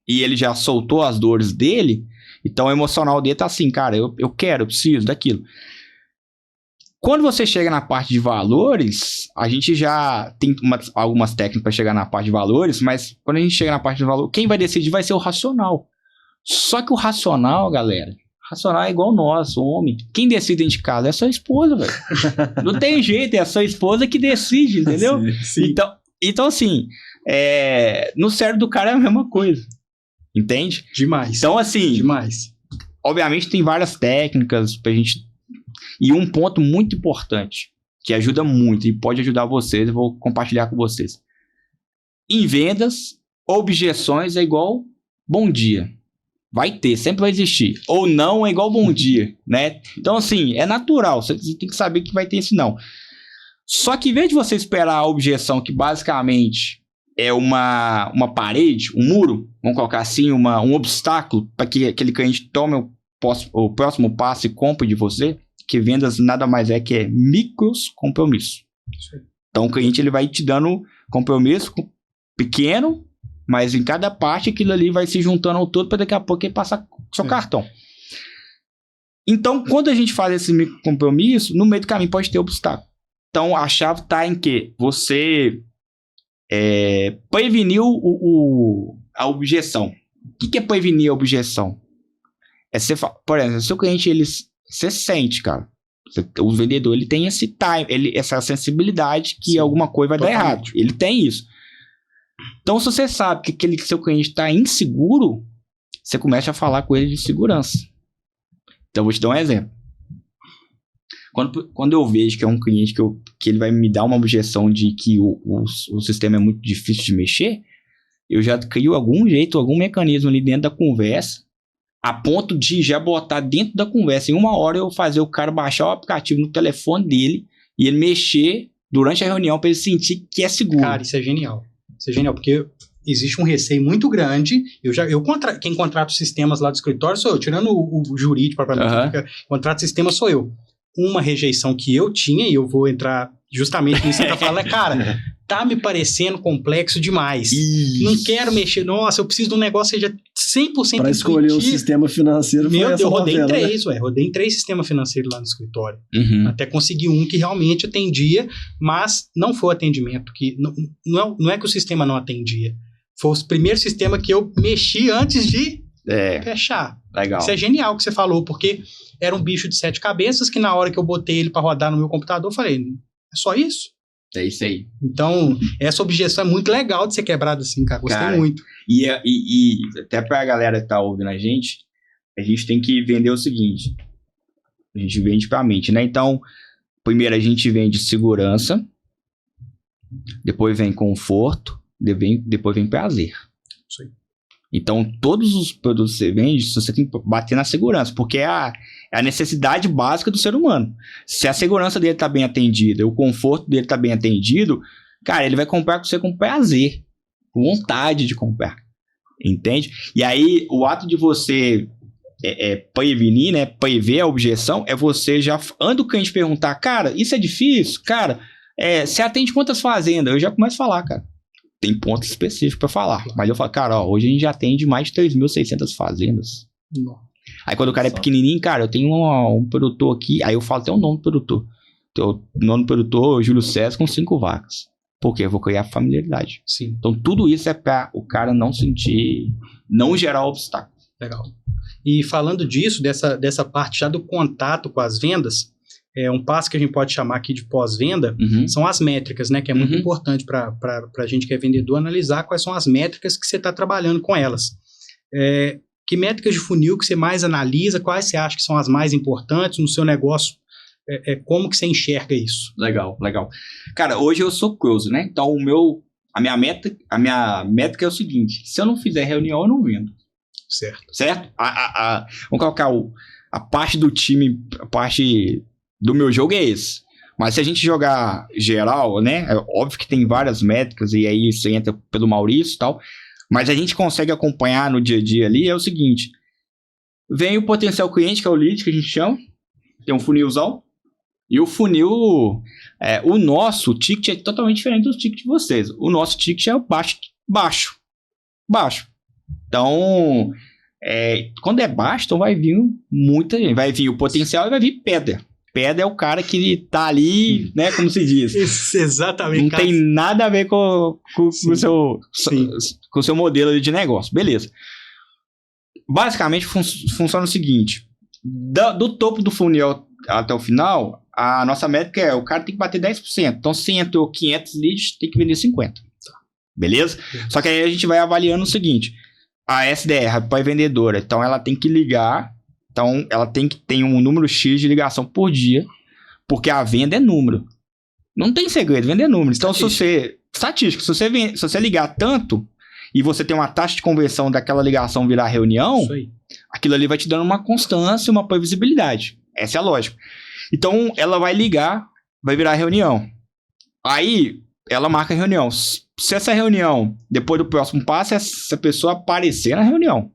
e ele já soltou as dores dele, então o emocional dele tá assim, cara, eu quero, eu preciso daquilo. Quando você chega na parte de valores, a gente já tem algumas técnicas para chegar na parte de valores, mas quando a gente chega na parte de valor, quem vai decidir vai ser o racional. Só que o racional, galera, Racional é igual nós, homem. Quem decide dentro de casa é sua esposa, velho. Não tem jeito, é a sua esposa que decide, entendeu? Sim. Então assim, no cérebro do cara é a mesma coisa. Entende? Demais. Então, assim, demais. Obviamente tem várias técnicas pra gente. E um ponto muito importante, que ajuda muito e pode ajudar vocês, eu vou compartilhar com vocês. Em vendas, objeções é igual bom dia. Vai ter, sempre vai existir. Ou não é igual bom dia, né? Então, assim, é natural. Você tem que saber que vai ter esse não. Só que em vez de você esperar a objeção, que basicamente é uma parede, um muro, vamos colocar assim, um obstáculo para que aquele cliente tome o próximo passo e compre de você, que vendas nada mais é que micros compromissos. Então, o cliente ele vai te dando compromisso pequeno, mas em cada parte aquilo ali vai se juntando ao todo para daqui a pouco ele passar seu cartão. Então, quando a gente faz esse micro compromisso, no meio do caminho pode ter obstáculo. Então, a chave está em que você prevenir a objeção. O que é prevenir a objeção? Por exemplo, se o cliente, você sente, cara, o vendedor ele tem esse time, essa sensibilidade que alguma coisa vai dar errado. Ele tem isso. Então, se você sabe que aquele seu cliente está inseguro, você começa a falar com ele de segurança. Então, eu vou te dar um exemplo. Quando eu vejo que é um cliente que ele vai me dar uma objeção de que o sistema é muito difícil de mexer, eu já crio algum jeito, algum mecanismo ali dentro da conversa, a ponto de já botar dentro da conversa. Em 1 hora eu fazer o cara baixar o aplicativo no telefone dele e ele mexer durante a reunião para ele sentir que é seguro. Cara, isso é genial. Isso é genial, porque existe um receio muito grande. Quem contrata os sistemas lá do escritório sou eu, tirando o jurídico, propriamente, contrato sistemas sou eu. Uma rejeição que eu tinha, e eu vou entrar justamente nisso que você tá falando, cara, tá me parecendo complexo demais. Isso. Não quero mexer. Nossa, eu preciso de um negócio que seja 100% para escolher o sistema financeiro. Meu Deus, eu rodei em 3, rodei em 3 sistemas financeiros lá no escritório. Até consegui um que realmente atendia, mas não foi o atendimento que... Não é que o sistema não atendia. Foi o primeiro sistema que eu mexi antes de fechar. Legal. Isso é genial que você falou, porque era um bicho de 7 cabeças que na hora que eu botei ele para rodar no meu computador, eu falei, é só isso? É isso aí. Então, essa objeção é muito legal de ser quebrada assim, cara. Gostei muito. E até pra galera que tá ouvindo a gente tem que vender o seguinte. A gente vende pra mente, né? Então, primeiro a gente vende segurança, depois vem conforto, depois vem prazer. Sim. Então, todos os produtos que você vende, você tem que bater na segurança, porque é a necessidade básica do ser humano. Se a segurança dele está bem atendida, o conforto dele está bem atendido, cara, ele vai comprar com você com prazer, com vontade de comprar. Entende? E aí, o ato de você prevenir, né, prever a objeção, é você já, antes do cliente perguntar, cara, isso é difícil? Cara, você atende quantas fazendas? Eu já começo a falar, cara. Tem pontos específicos para falar. Mas eu falo, cara, hoje a gente já atende mais de 3.600 fazendas. Não. Aí quando o cara é pequenininho, cara, eu tenho um produtor aqui, aí eu falo até o nome do produtor. O nome do produtor, Júlio César, com 5 vacas. Por quê? Eu vou criar familiaridade. Sim. Então tudo isso é para o cara não sentir, não gerar obstáculo. Legal. E falando disso, dessa parte já do contato com as vendas, um passo que a gente pode chamar aqui de pós-venda, são as métricas, né? Que é muito importante para a gente que é vendedor analisar quais são as métricas que você está trabalhando com elas. Que métricas de funil que você mais analisa, quais você acha que são as mais importantes no seu negócio, como que você enxerga isso? Legal. Cara, hoje eu sou close, né? Então a minha métrica é o seguinte, se eu não fizer reunião, eu não vendo. Certo? Vamos colocar a parte do time, a parte do meu jogo é esse. Mas se a gente jogar geral, né? É óbvio que tem várias métricas e aí você entra pelo Maurício e tal. Mas a gente consegue acompanhar no dia a dia ali, é o seguinte. Vem o potencial cliente, que é o lead, que a gente chama. Tem um funilzão. E o funil, o nosso ticket é totalmente diferente do ticket de vocês. O nosso ticket é baixo. Então, quando é baixo, então vai vir muita gente. Vai vir o potencial e vai vir pedra. Pedra é o cara que tá ali, né, como se diz. Isso, exatamente. Não tem nada a ver com o seu modelo de negócio. Beleza. Basicamente, funciona o seguinte. do topo do funil até o final, a nossa métrica é o cara tem que bater 10%. Então, se entrou 500 leads, tem que vender 50. Beleza? Só que aí a gente vai avaliando o seguinte. A SDR, apoio vendedora, então ela tem que ligar. Então, ela tem que ter um número X de ligação por dia. Porque a venda é número. Não tem segredo, vender é número. Então, estatística, se você ligar tanto e você tem uma taxa de conversão daquela ligação virar reunião, aquilo ali vai te dando uma constância, uma previsibilidade. Essa é a lógica. Então, ela vai ligar, vai virar reunião. Aí, ela marca a reunião. Se essa reunião, depois do próximo passo, essa pessoa aparecer na reunião.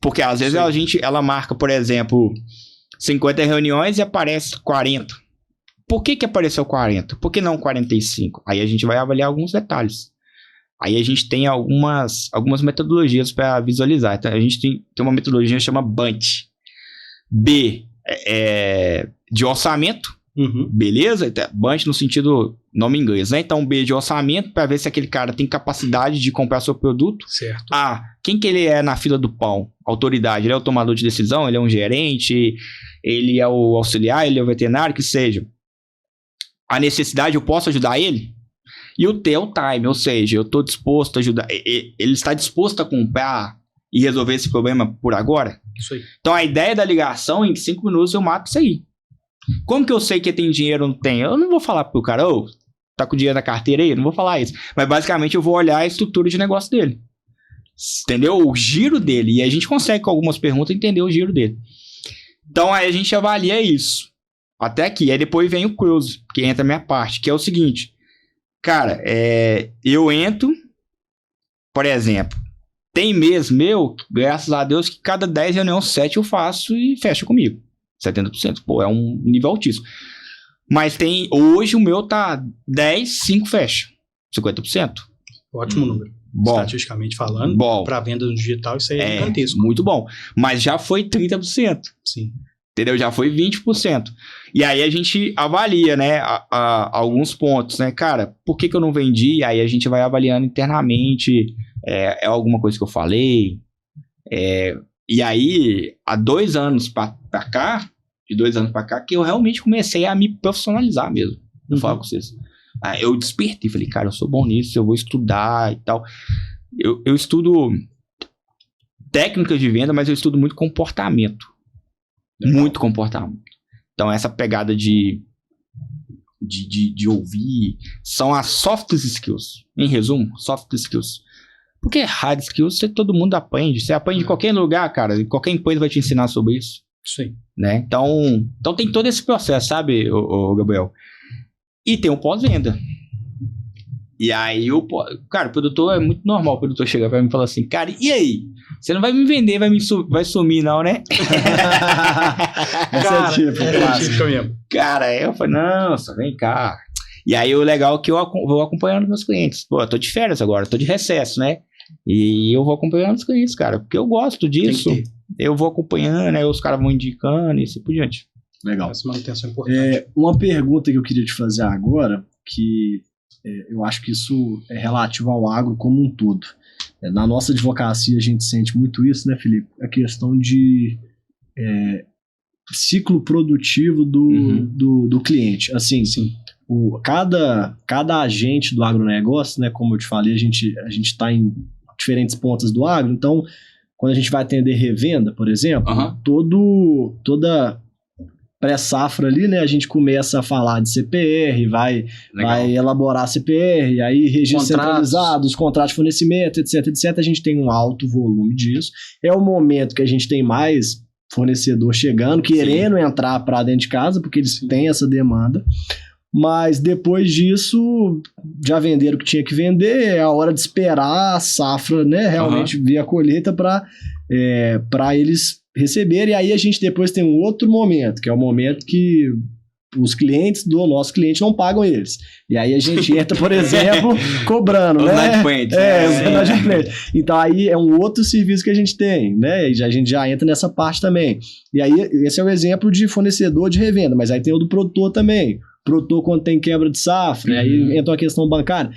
Porque às vezes ela marca, por exemplo, 50 reuniões e aparece 40. Por que apareceu 40? Por que não 45? Aí a gente vai avaliar alguns detalhes. Aí a gente tem algumas metodologias para visualizar. Então, a gente tem uma metodologia que chama BUNT. B de orçamento. Beleza? Então, BUNT no sentido nome em inglês, né? Então, B de orçamento para ver se aquele cara tem capacidade de comprar seu produto. Certo. A, quem que ele é na fila do pão? Autoridade. Ele é o tomador de decisão? Ele é um gerente? Ele é o auxiliar? Ele é o veterinário? Que seja. A necessidade, eu posso ajudar ele? E o T é o time, ou seja, eu estou disposto a ajudar. Ele está disposto a comprar e resolver esse problema por agora? Isso aí. Então, a ideia da ligação, em 5 minutos eu mato isso aí. Como que eu sei que tem dinheiro ou não tem? Eu não vou falar pro cara, tá com dinheiro na carteira aí? Eu não vou falar isso. Mas, basicamente, eu vou olhar a estrutura de negócio dele. Entendeu? O giro dele. E a gente consegue, com algumas perguntas, entender o giro dele. Então, aí a gente avalia isso. Até aqui. Aí depois vem o close, que entra a minha parte, que é o seguinte. Cara, eu entro, por exemplo, tem mês meu, graças a Deus, que cada 10 reuniões 7 eu faço e fecha comigo. 70%. Pô, é um nível altíssimo. Mas hoje o meu tá 10, 5 fecha. 50%. Ótimo número. Bom. Estatisticamente falando, para venda no digital, isso aí é gigantesco. Muito bom. Mas já foi 30%. Sim. Entendeu? Já foi 20%. E aí a gente avalia, né, alguns pontos, né? Cara, por que eu não vendi? Aí a gente vai avaliando internamente. É alguma coisa que eu falei? E aí, há 2 anos pra cá, de 2 anos pra cá, que eu realmente comecei a me profissionalizar mesmo. Eu falo com vocês. Eu despertei, falei, cara, eu sou bom nisso, eu vou estudar e tal. Eu estudo técnicas de venda, mas eu estudo muito comportamento. Legal. Muito comportamento. Então, essa pegada de ouvir são as soft skills. Em resumo, soft skills. Porque hard skills todo mundo aprende. Você aprende em qualquer lugar, cara. Qualquer empresa vai te ensinar sobre isso. Sim. Né? Então tem todo esse processo, sabe, o Gabriel? E tem o pós-venda. E aí, o produtor é muito normal. O produtor chega pra mim e fala assim, cara, e aí? Você não vai me vender, vai sumir não, né? Cara, tipo mesmo. Cara, eu falei, não, só vem cá. E aí o legal é que eu vou acompanhando meus clientes. Pô, eu tô de férias agora, tô de recesso, né? E eu vou acompanhando os clientes, cara, porque eu gosto disso. Eu vou acompanhando, aí os caras vão indicando e assim por diante. Legal. Essa manutenção é importante. Uma pergunta que eu queria te fazer agora, que eu acho que isso é relativo ao agro como um todo. Na nossa advocacia a gente sente muito isso, né, Felipe? A questão de ciclo produtivo do cliente. Assim, sim. Cada agente do agronegócio, né, como eu te falei, a gente está em diferentes pontas do agro. Então, quando a gente vai atender revenda, por exemplo, toda pré-safra ali, né, a gente começa a falar de CPR, vai elaborar CPR, aí registros centralizados, contratos de fornecimento, etc, a gente tem um alto volume disso. É o momento que a gente tem mais fornecedor chegando, querendo entrar para dentro de casa, porque eles têm essa demanda. Mas depois disso, já venderam o que tinha que vender, é a hora de esperar a safra, né, realmente vir a colheita para eles receberem. E aí a gente depois tem um outro momento, que é o momento que os clientes do nosso cliente não pagam eles. E aí a gente entra, por exemplo, cobrando, né? Então aí é um outro serviço que a gente tem, né? E a gente já entra nessa parte também. E aí esse é o exemplo de fornecedor de revenda, mas aí tem o do produtor também. Produtor quando tem quebra de safra, aí entra uma questão bancária.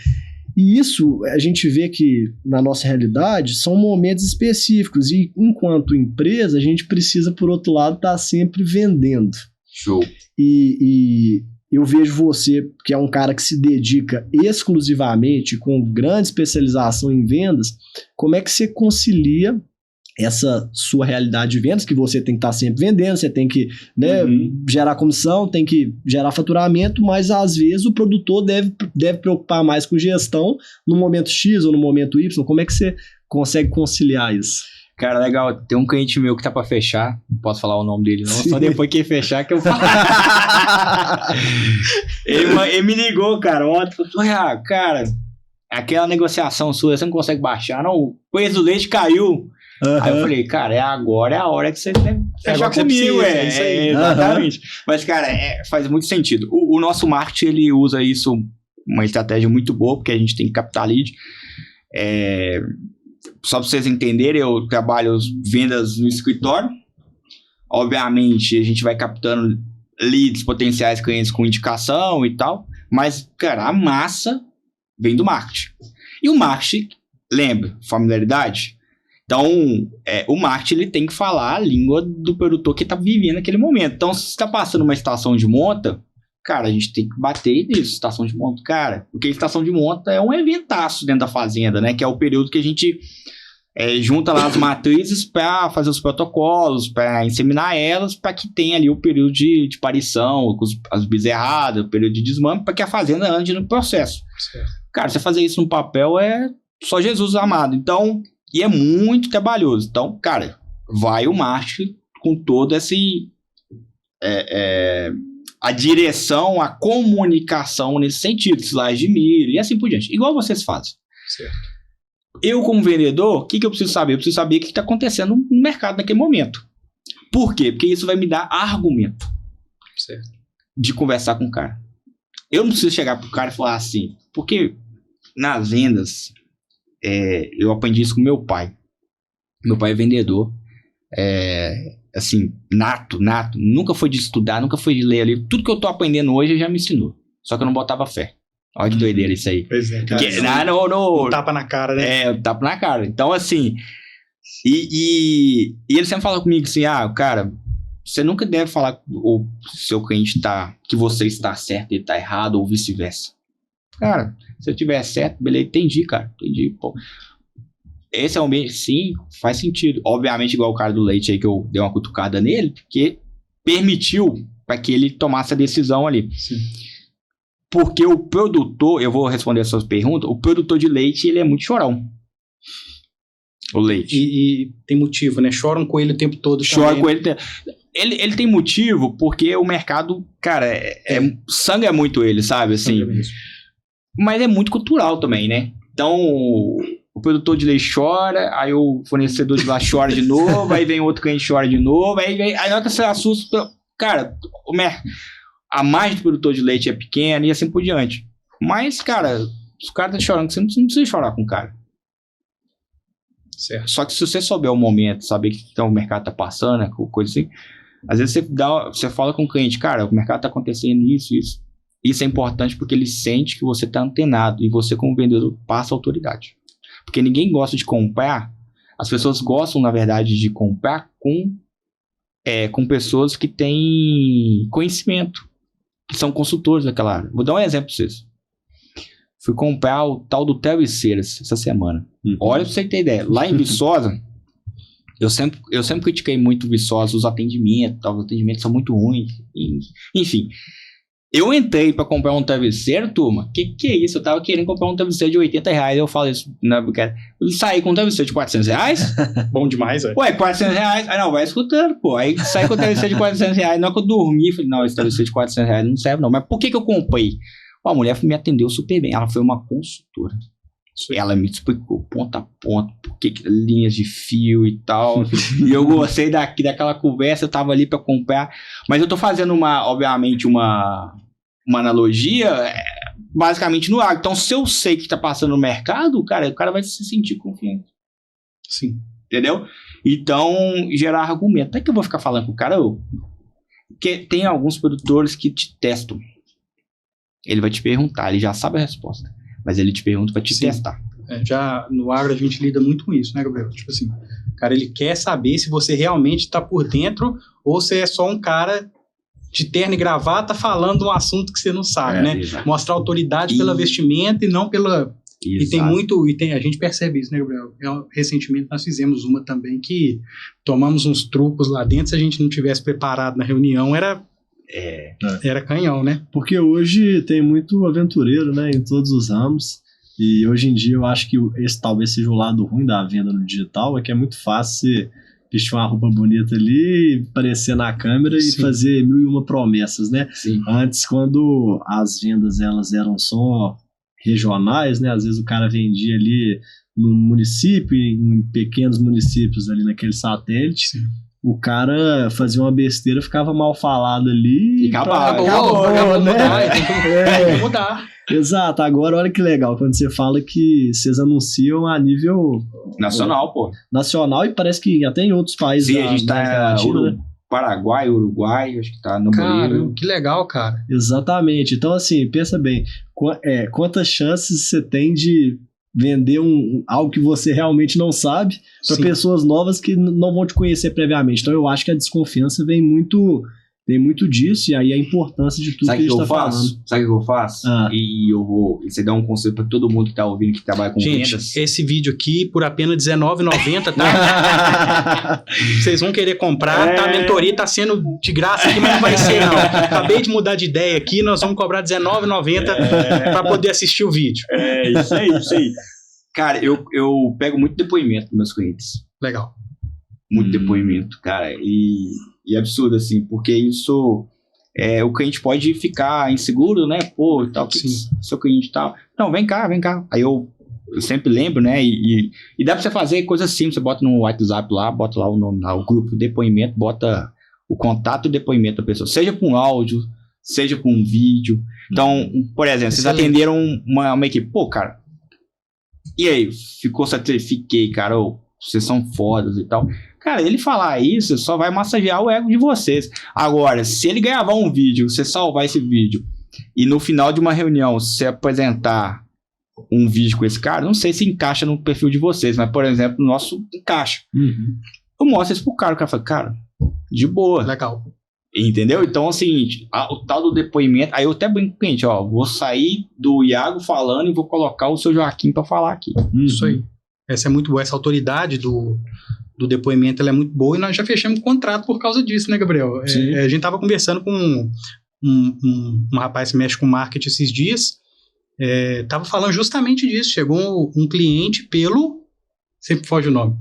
E isso, a gente vê que, na nossa realidade, são momentos específicos. E, enquanto empresa, a gente precisa, por outro lado, estar sempre vendendo. Show. E eu vejo você, que é um cara que se dedica exclusivamente, com grande especialização em vendas, como é que você concilia essa sua realidade de vendas, que você tem que estar sempre vendendo, você tem que, né, gerar comissão, tem que gerar faturamento, mas às vezes o produtor deve preocupar mais com gestão no momento X ou no momento Y. Como é que você consegue conciliar isso? Cara, legal. Tem um cliente meu que tá pra fechar. Não posso falar o nome dele, não. Sim. Só depois que ele fechar que eu falo. ele me ligou, cara, ontem. Falou, cara, aquela negociação sua, você não consegue baixar, não? O preço do leite caiu. Aí eu falei, cara, agora é a hora que você deve fechar comigo. É isso aí. Exatamente. Mas, cara, faz muito sentido. O nosso marketing, ele usa isso, uma estratégia muito boa, porque a gente tem que captar lead. Só para vocês entenderem, eu trabalho vendas no escritório. Obviamente, a gente vai captando leads, potenciais clientes com indicação e tal. Mas, cara, a massa vem do marketing. E o marketing, lembra, familiaridade? Então, o marketing ele tem que falar a língua do produtor que está vivendo naquele momento. Então, se você está passando uma estação de monta, cara, a gente tem que bater nisso, estação de monta, cara. Porque a estação de monta é um eventaço dentro da fazenda, né? Que é o período que a gente junta lá as matrizes para fazer os protocolos, para inseminar elas, para que tenha ali o período de parição, as bezerradas, o período de desmame, para que a fazenda ande no processo. Certo. Cara, você fazer isso no papel é só Jesus amado. Então, e é muito trabalhoso. Então, cara, vai o marketing com todo esse... a direção, a comunicação nesse sentido, slide de milho e assim por diante. Igual vocês fazem. Certo. Eu, como vendedor, o que eu preciso saber? Eu preciso saber o que está acontecendo no mercado naquele momento. Por quê? Porque isso vai me dar argumento. Certo. De conversar com o cara. Eu não preciso chegar pro cara e falar assim, porque nas vendas, eu aprendi isso com meu pai. Meu pai é vendedor. Assim, nato, nunca foi de estudar, nunca foi de ler ali. Tudo que eu tô aprendendo hoje ele já me ensinou. Só que eu não botava fé. Olha que doideira isso aí. Pois é, cara. Um tapa na cara, né? Um tapa na cara. Então, assim, e ele sempre fala comigo assim, cara, você nunca deve falar o seu cliente que você está certo e ele está errado, ou vice-versa. Cara, se eu tiver certo, beleza, entendi, cara, entendi, pô. Esse é um ambiente, sim, faz sentido. Obviamente, igual o cara do leite aí, que eu dei uma cutucada nele, porque permitiu para que ele tomasse a decisão ali. Sim. Porque o produtor, eu vou responder as suas perguntas, o produtor de leite, ele é muito chorão. O leite. E tem motivo, né? Choram com ele o tempo todo. Chora com ele. Ele tem motivo porque o mercado, cara, sangue é muito ele, sabe? Assim. Mas é muito cultural também, né? Então, o produtor de leite chora, aí o fornecedor de lá chora de novo, aí vem outro cliente chora de novo, aí na hora que você assusta, cara, a margem do produtor de leite é pequena e assim por diante. Mas, cara, se o cara tá chorando, você não precisa chorar com o cara. Certo. Só que se você souber o momento, saber o que o mercado tá passando, coisa assim, às vezes você fala com o cliente, cara, o mercado tá acontecendo isso. Isso é importante porque ele sente que você tá antenado e você, como vendedor, passa autoridade. Porque ninguém gosta de comprar, as pessoas gostam, na verdade, de comprar com pessoas que têm conhecimento, que são consultores daquela área. Vou dar um exemplo para vocês. Fui comprar o tal do Travesseiras essa semana. Olha pra você ter ideia. Lá em Viçosa, eu sempre critiquei muito Viçosa, os atendimentos são muito ruins. Enfim, eu entrei pra comprar um travesseiro, turma. Que é isso? Eu tava querendo comprar um travesseiro de R$80. Eu falo isso, não, porque eu saí com um travesseiro de R$400. Bom demais, velho. Ué, R$400. Aí não, vai escutando, pô. Aí saí com um travesseiro de R$400. Na hora que eu dormi, falei, não, esse travesseiro de R$400 não serve, não. Mas por que eu comprei? A mulher me atendeu super bem. Ela foi uma consultora. Ela me explicou ponto a ponto, porque linhas de fio e tal. E eu gostei daquela conversa, eu tava ali pra comprar. Mas eu tô fazendo obviamente uma analogia basicamente no agro. Então, se eu sei que tá passando no mercado, o cara vai se sentir confiante. Sim. Entendeu? Então, gerar argumento. Não é que eu vou ficar falando com o cara, porque tem alguns produtores que te testam. Ele vai te perguntar, ele já sabe a resposta. Mas ele te pergunta pra te testar. Já no agro a gente lida muito com isso, né, Gabriel? Tipo assim, o cara ele quer saber se você realmente tá por dentro ou se é só um cara de terno e gravata falando um assunto que você não sabe, né? Exato. Mostrar autoridade pela vestimenta e não pela... Exato. E tem muito... a gente percebe isso, né, Gabriel? Recentemente nós fizemos uma também que tomamos uns trucos lá dentro, se a gente não tivesse preparado na reunião, era canhão, né? Porque hoje tem muito aventureiro, né, em todos os ramos. E hoje em dia eu acho que esse talvez seja o lado ruim da venda no digital, é que é muito fácil você vestir uma roupa bonita ali, aparecer na câmera e fazer 1001 promessas, né? Sim. Antes, quando as vendas elas eram só regionais, né? Às vezes o cara vendia ali no município, em pequenos municípios ali naquele satélite. Sim. O cara fazia uma besteira, ficava mal falado ali. E acabou, né? Tem que mudar. Exato, agora olha que legal, quando você fala que vocês anunciam a nível nacional, pô. Nacional, e parece que até em outros países. Sim, a gente tá né? Paraguai, Uruguai, acho que tá no Bolívia. Que legal, cara. Exatamente, então assim, pensa bem, quantas chances você tem de vender algo que você realmente não sabe para pessoas novas que não vão te conhecer previamente. Então eu acho que a desconfiança vem muito disso, e aí a importância de tudo que a gente tá falando. Sabe o que eu faço? E eu vou... Você dá um conselho pra todo mundo que tá ouvindo, que trabalha com vendas. Gente, esse vídeo aqui, por apenas R$19,90, tá? Vocês vão querer comprar, tá? A mentoria tá sendo de graça aqui, mas não vai ser, não. Acabei de mudar de ideia aqui, nós vamos cobrar R$19,90 pra poder assistir o vídeo. Isso aí. Cara, eu pego muito depoimento dos meus clientes. Legal. Muito depoimento, cara. E é absurdo, assim, porque isso... o cliente pode ficar inseguro, né? Pô, tal, que seu cliente e tal. Não, vem cá. Aí eu sempre lembro, né? E dá pra você fazer coisa simples. Você bota no WhatsApp lá, bota lá o nome lá, o grupo depoimento, bota o contato e depoimento da pessoa. Seja com áudio, seja com um vídeo. Então, por exemplo, vocês atenderam uma equipe. Pô, cara, e aí? Fiquei, cara, vocês são fodas e tal. Cara, ele falar isso só vai massagear o ego de vocês. Agora, se ele gravar um vídeo, você salvar esse vídeo, e no final de uma reunião você apresentar um vídeo com esse cara, não sei se encaixa no perfil de vocês, mas, por exemplo, o nosso encaixa. Eu mostro isso pro cara, o cara fala, cara, de boa. Legal. Entendeu? Então, assim, o tal do depoimento, aí eu até brinco com a gente, vou sair do Iago falando e vou colocar o seu Joaquim pra falar aqui. Isso aí. Essa é muito boa, essa autoridade do depoimento, ela é muito boa, e nós já fechamos o contrato por causa disso, né, Gabriel? A gente tava conversando com um rapaz que mexe com marketing esses dias, tava falando justamente disso. Chegou um cliente sempre foge o nome,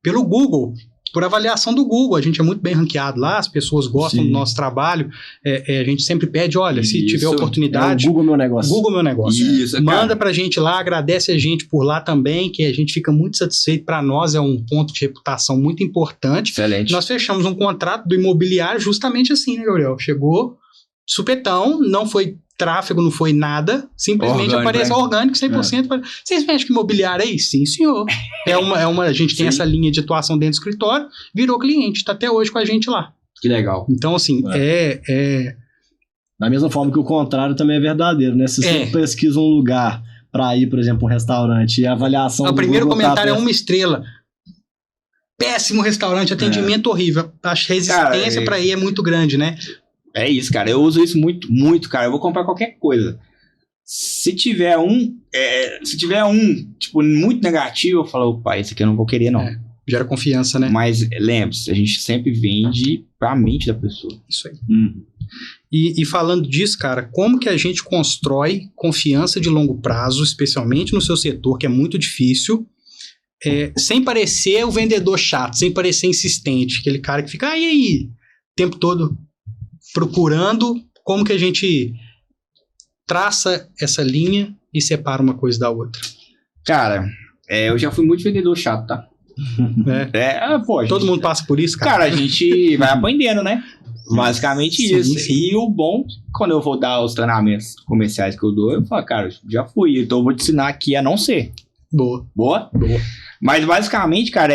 pelo Google, por avaliação do Google. A gente é muito bem ranqueado lá, as pessoas gostam do nosso trabalho, a gente sempre pede, olha, se tiver oportunidade... Google Meu Negócio. Google Meu Negócio. Isso, manda pra gente lá, agradece a gente por lá também, que a gente fica muito satisfeito. Para nós é um ponto de reputação muito importante. Excelente. Nós fechamos um contrato do imobiliário justamente assim, né, Gabriel? Chegou supetão, não foi tráfego, não foi nada, simplesmente apareceu orgânico, 100%. Vocês mexem com imobiliário aí? Sim, senhor. A gente tem essa linha de atuação dentro do escritório, virou cliente, tá até hoje com a gente lá. Que legal. Então, assim, Da mesma forma que o contrário também é verdadeiro, né? Se você pesquisa um lugar para ir, por exemplo, um restaurante, e a avaliação o primeiro comentário é 1 estrela. Péssimo restaurante, atendimento horrível. A resistência para ir é muito grande, né? É isso, cara. Eu uso isso muito, muito, cara. Eu vou comprar qualquer coisa. Se tiver tipo, muito negativo, eu falo, opa, esse aqui eu não vou querer, não. Gera confiança, né? Mas lembre-se, a gente sempre vende pra mente da pessoa. Isso aí. E falando disso, cara, como que a gente constrói confiança de longo prazo, especialmente no seu setor, que é muito difícil, sem parecer o vendedor chato, sem parecer insistente, aquele cara que fica, e aí, o tempo todo procurando, como que a gente traça essa linha e separa uma coisa da outra? Cara, eu já fui muito vendedor chato, tá? Todo mundo passa por isso, cara. Cara, a gente vai aprendendo, né? Basicamente isso. Sim. E o bom, quando eu vou dar os treinamentos comerciais que eu dou, eu falo, cara, já fui, então eu vou te ensinar aqui a não ser. Boa? Mas basicamente, cara,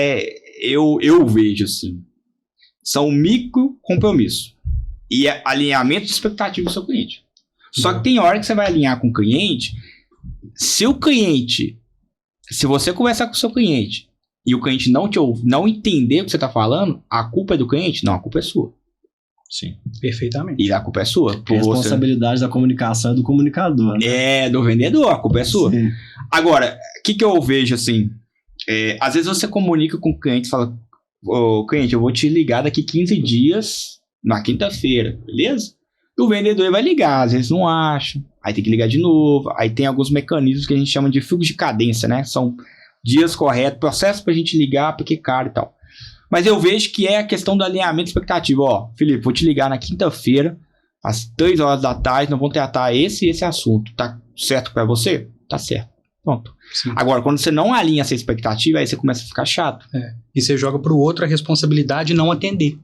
eu vejo assim, são micro compromissos e alinhamento de expectativa do seu cliente. Só que tem hora que você vai alinhar com o cliente se você conversar com o seu cliente e o cliente não entender o que você tá falando, a culpa é do cliente? Não, a culpa é sua. Sim. Perfeitamente. E a culpa é sua. A responsabilidade da comunicação é do comunicador. Né? É, do vendedor, a culpa é sua. Sim. Agora, o que eu vejo assim? Às vezes você comunica com o cliente e fala: ô, cliente, eu vou te ligar daqui 15 dias, na quinta-feira, beleza? E o vendedor vai ligar, às vezes não acha, aí tem que ligar de novo, aí tem alguns mecanismos que a gente chama de fluxo de cadência, né? São dias corretos, processo pra gente ligar, porque é caro e tal. Mas eu vejo que é a questão do alinhamento expectativo. Ó, Felipe, vou te ligar na quinta-feira, às 3 horas da tarde, nós vamos tratar esse assunto. Tá certo pra você? Tá certo. Pronto. Sim. Agora, quando você não alinha essa expectativa, aí você começa a ficar chato. E você joga pro outro a responsabilidade de não atender.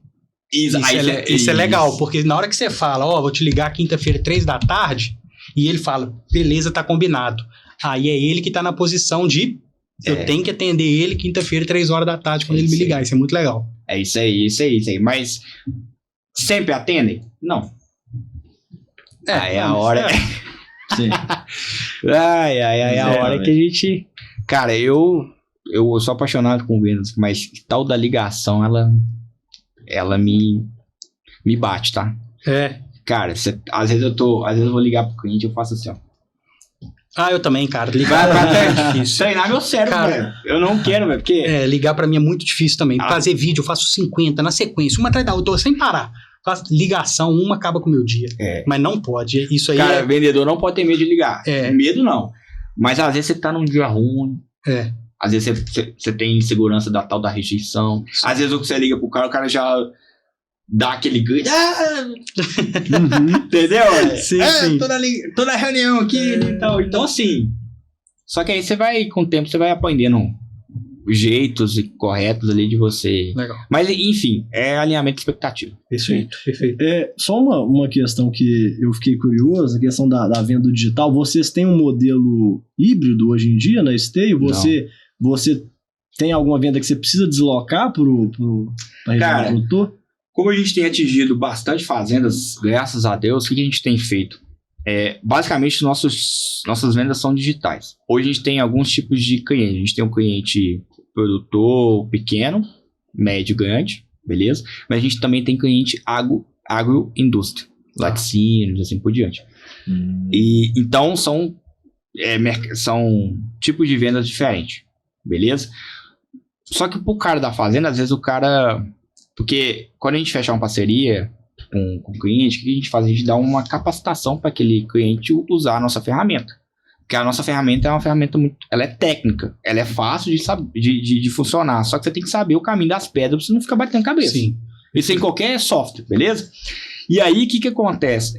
Isso é legal, porque na hora que você fala, vou te ligar quinta-feira, 3 da tarde, e ele fala, beleza, tá combinado. Aí é ele que tá na posição de eu tenho que atender ele quinta-feira, 3 horas da tarde, quando ele me ligar. Isso é muito legal. É isso aí. Mas sempre atendem? Não. É a hora... Sim. É a hora que a gente... Cara, eu sou apaixonado com vendas, mas tal da ligação, ela me bate, tá? Cara, às vezes eu vou ligar pro cliente, eu faço assim, ó. Eu também, cara. Ligar pra mim é difícil. Treinar meu cérebro, velho. Eu não quero, velho, porque... ligar pra mim é muito difícil também. Fazer vídeo, eu faço 50 na sequência, uma atrás da outra, sem parar. Faço ligação, uma acaba com o meu dia. Mas não pode. Isso aí cara, vendedor não pode ter medo de ligar. Medo não. Mas às vezes você tá num dia ruim. Às vezes você tem insegurança da tal da rejeição. Sim. Às vezes você liga pro cara, o cara já dá aquele grito. Entendeu? Sim. Tô na reunião aqui e tal. Então, assim. Só que aí você vai, com o tempo, você vai aprendendo jeitos corretos ali de você. Legal. Mas, enfim, é alinhamento de expectativa. Perfeito. Só uma questão que eu fiquei curioso, a questão da venda digital. Vocês têm um modelo híbrido hoje em dia na Stay? Você tem alguma venda que você precisa deslocar para região do produtor? Como a gente tem atingido bastante fazendas, graças a Deus, o que a gente tem feito? Basicamente, nossas vendas são digitais. Hoje a gente tem alguns tipos de cliente. A gente tem um cliente produtor pequeno, médio, grande, beleza? Mas a gente também tem cliente agroindústria, laticínios, assim por diante. E então são tipos de vendas diferentes, beleza? Só que pro cara da fazenda, às vezes o cara... Porque quando a gente fecha uma parceria com o cliente, o que a gente faz? A gente dá uma capacitação para aquele cliente usar a nossa ferramenta. Porque a nossa ferramenta é uma ferramenta ela é técnica, ela é fácil de funcionar, só que você tem que saber o caminho das pedras para você não ficar batendo cabeça. Sim. Isso em qualquer software, beleza? E aí, o que acontece?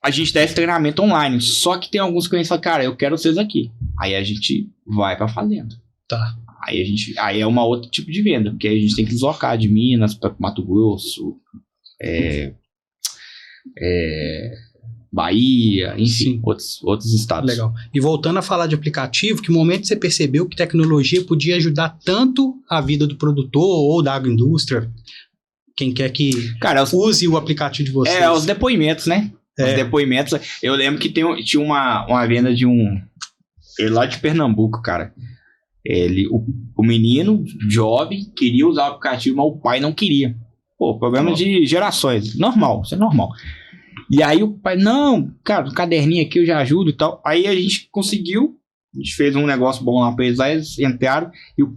A gente dá esse treinamento online, só que tem alguns clientes que falam, cara, eu quero vocês aqui. Aí a gente vai para fazenda. Tá. Aí é uma outra tipo de venda, porque aí a gente tem que deslocar de Minas para Mato Grosso, Bahia, enfim, outros estados. Legal. E voltando a falar de aplicativo, que momento você percebeu que tecnologia podia ajudar tanto a vida do produtor ou da agroindústria? Quem quer que use o aplicativo de vocês? Os depoimentos, né? Os depoimentos. Eu lembro que tinha uma venda de ele lá de Pernambuco, cara. O menino jovem queria usar o aplicativo, mas o pai não queria. Problema de gerações. Normal, isso é normal. E aí o pai, não, cara, o caderninho aqui eu já ajudo e tal. Aí a gente conseguiu, a gente fez um negócio bom lá pra eles, aí eles entraram e o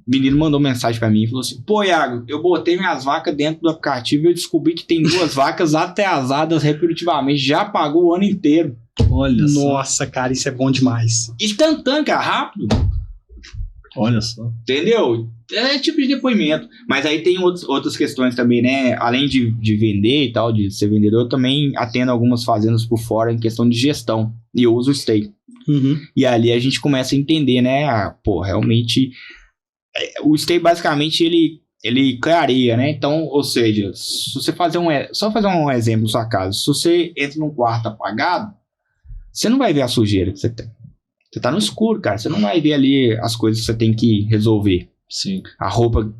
menino mandou mensagem pra mim e falou assim, Iago, eu botei minhas vacas dentro do aplicativo e eu descobri que tem 2 vacas atrasadas reprodutivamente, já pagou o ano inteiro. Olha só. Nossa, cara, isso é bom demais. Instantâneo, cara, rápido. Olha só. Entendeu? É tipo de depoimento. Mas aí tem outras questões também, né? Além de vender e tal, de ser vendedor, eu também atendo algumas fazendas por fora em questão de gestão. E eu uso o Stay. E ali a gente começa a entender, né? Realmente... O Stay, basicamente, ele clareia, né? Então, ou seja, se você só fazer um exemplo na sua casa. Se você entra num quarto apagado, você não vai ver a sujeira que você tem. Você tá no escuro, cara. Você não vai ver ali as coisas que você tem que resolver. Sim. A roupa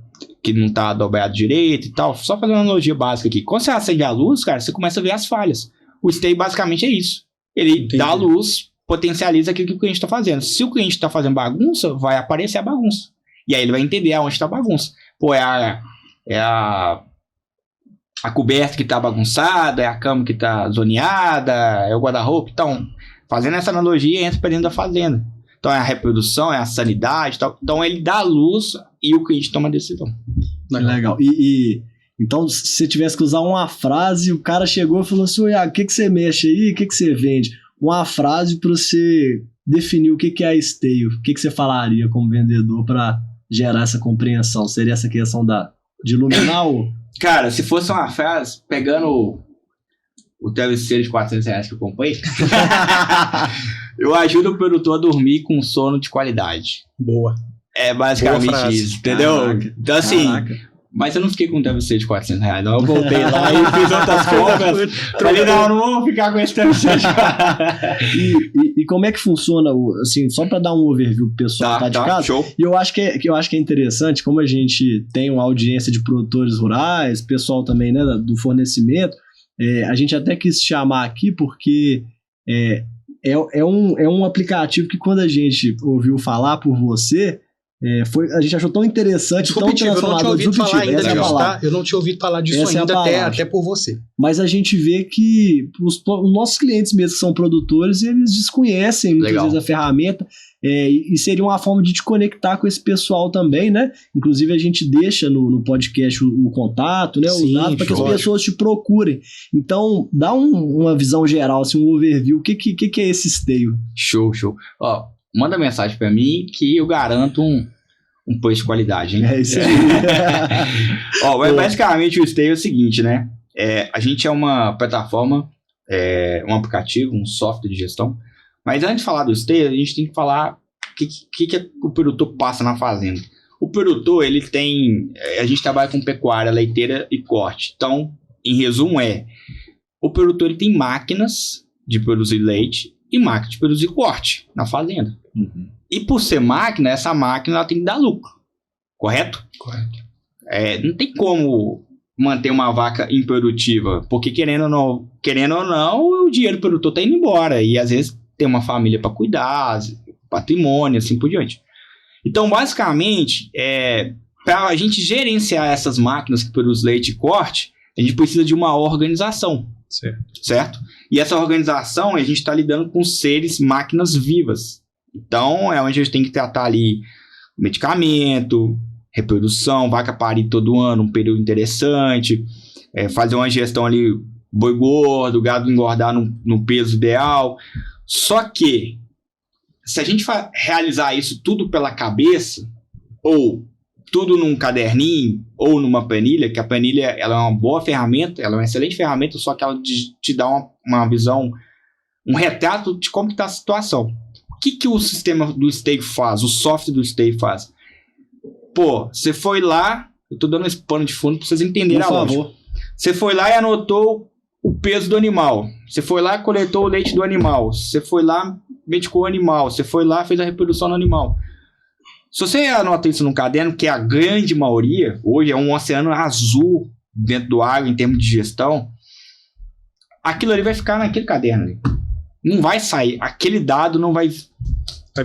que não tá dobrada direito e tal. Só fazer uma analogia básica aqui. Quando você acende a luz, cara, você começa a ver as falhas. O Stay basicamente é isso. Ele dá a luz potencializa aquilo que o cliente está fazendo. Se o cliente está fazendo bagunça, vai aparecer a bagunça. E aí ele vai entender aonde está a bagunça. Pô, é a coberta que está bagunçada, é a cama que está zoneada, é o guarda-roupa. Então, fazendo essa analogia, entra para dentro da fazenda. Então, é a reprodução, é a sanidade e tal. Então, ele dá a luz e o cliente toma a decisão. Legal. Então, se você tivesse que usar uma frase, o cara chegou e falou assim, o que você mexe aí? O que você vende? Uma frase para você definir o que é a esteio. O que você falaria como vendedor para gerar essa compreensão? Seria essa questão de iluminar o... Cara, se fosse uma frase, pegando o travesseiro de R$400 que eu comprei, eu ajudo o produtor a dormir com sono de qualidade. Boa. É basicamente isso, entendeu? Caraca, então assim, mas eu não fiquei com um travesseiro de R$400, não. Eu voltei lá e fiz outras compras. Falei, não vou ficar com esse travesseiro. E como é que funciona, assim, só para dar um overview pro pessoal que tá de casa? Show. E eu acho que é interessante, como a gente tem uma audiência de produtores rurais, pessoal também, né, do fornecimento, a gente até quis chamar aqui porque é um aplicativo que quando a gente ouviu falar por você, a gente achou tão interessante, tão transformador, eu não tinha ouvido falar disso ainda, até por você. Mas a gente vê que os nossos clientes mesmo que são produtores, eles desconhecem muitas vezes a ferramenta, e seria uma forma de te conectar com esse pessoal também, né? Inclusive a gente deixa no podcast o contato, né? Os dados para que as pessoas te procurem. Então, dá uma visão geral, assim, um overview, o que é esse esteio? Show. Ó, manda mensagem para mim que eu garanto um preço de qualidade, hein? É isso aí. Ó, mas basicamente o esteio é o seguinte, né? A gente é uma plataforma, um aplicativo, um software de gestão. Mas antes de falar do esteio, a gente tem que falar o que o produtor passa na fazenda. O produtor, ele tem... A gente trabalha com pecuária, leiteira e corte. Então, em resumo, o produtor ele tem máquinas de produzir leite e máquina de produzir corte na fazenda. Uhum. E por ser máquina, essa máquina ela tem que dar lucro. Correto? Correto. Não tem como manter uma vaca improdutiva, porque querendo ou não, o dinheiro do produtor está indo embora. E às vezes tem uma família para cuidar, patrimônio, assim por diante. Então, basicamente, para a gente gerenciar essas máquinas que produzem leite e corte, a gente precisa de uma organização. Certo? E essa organização, a gente está lidando com seres, máquinas vivas. Então, é onde a gente tem que tratar ali medicamento, reprodução, vaca parir todo ano, um período interessante, fazer uma gestão ali, boi gordo, gado engordar no peso ideal. Só que, se a gente realizar isso tudo pela cabeça, ou tudo num caderninho, ou numa planilha, que a planilha ela é uma boa ferramenta, ela é uma excelente ferramenta, só que ela te dá uma visão, um retrato de como está a situação. O que o sistema do esteio faz, o software do esteio faz? Pô, você foi lá, eu estou dando esse pano de fundo para vocês entenderem a lógica. Você foi lá e anotou o peso do animal. Você foi lá e coletou o leite do animal. Você foi lá, medicou o animal. Você foi lá e fez a reprodução do animal. Se você anota isso num caderno, que é a grande maioria, hoje é um oceano azul dentro do agro em termos de gestão, aquilo ali vai ficar naquele caderno ali. Não vai sair. Aquele dado não vai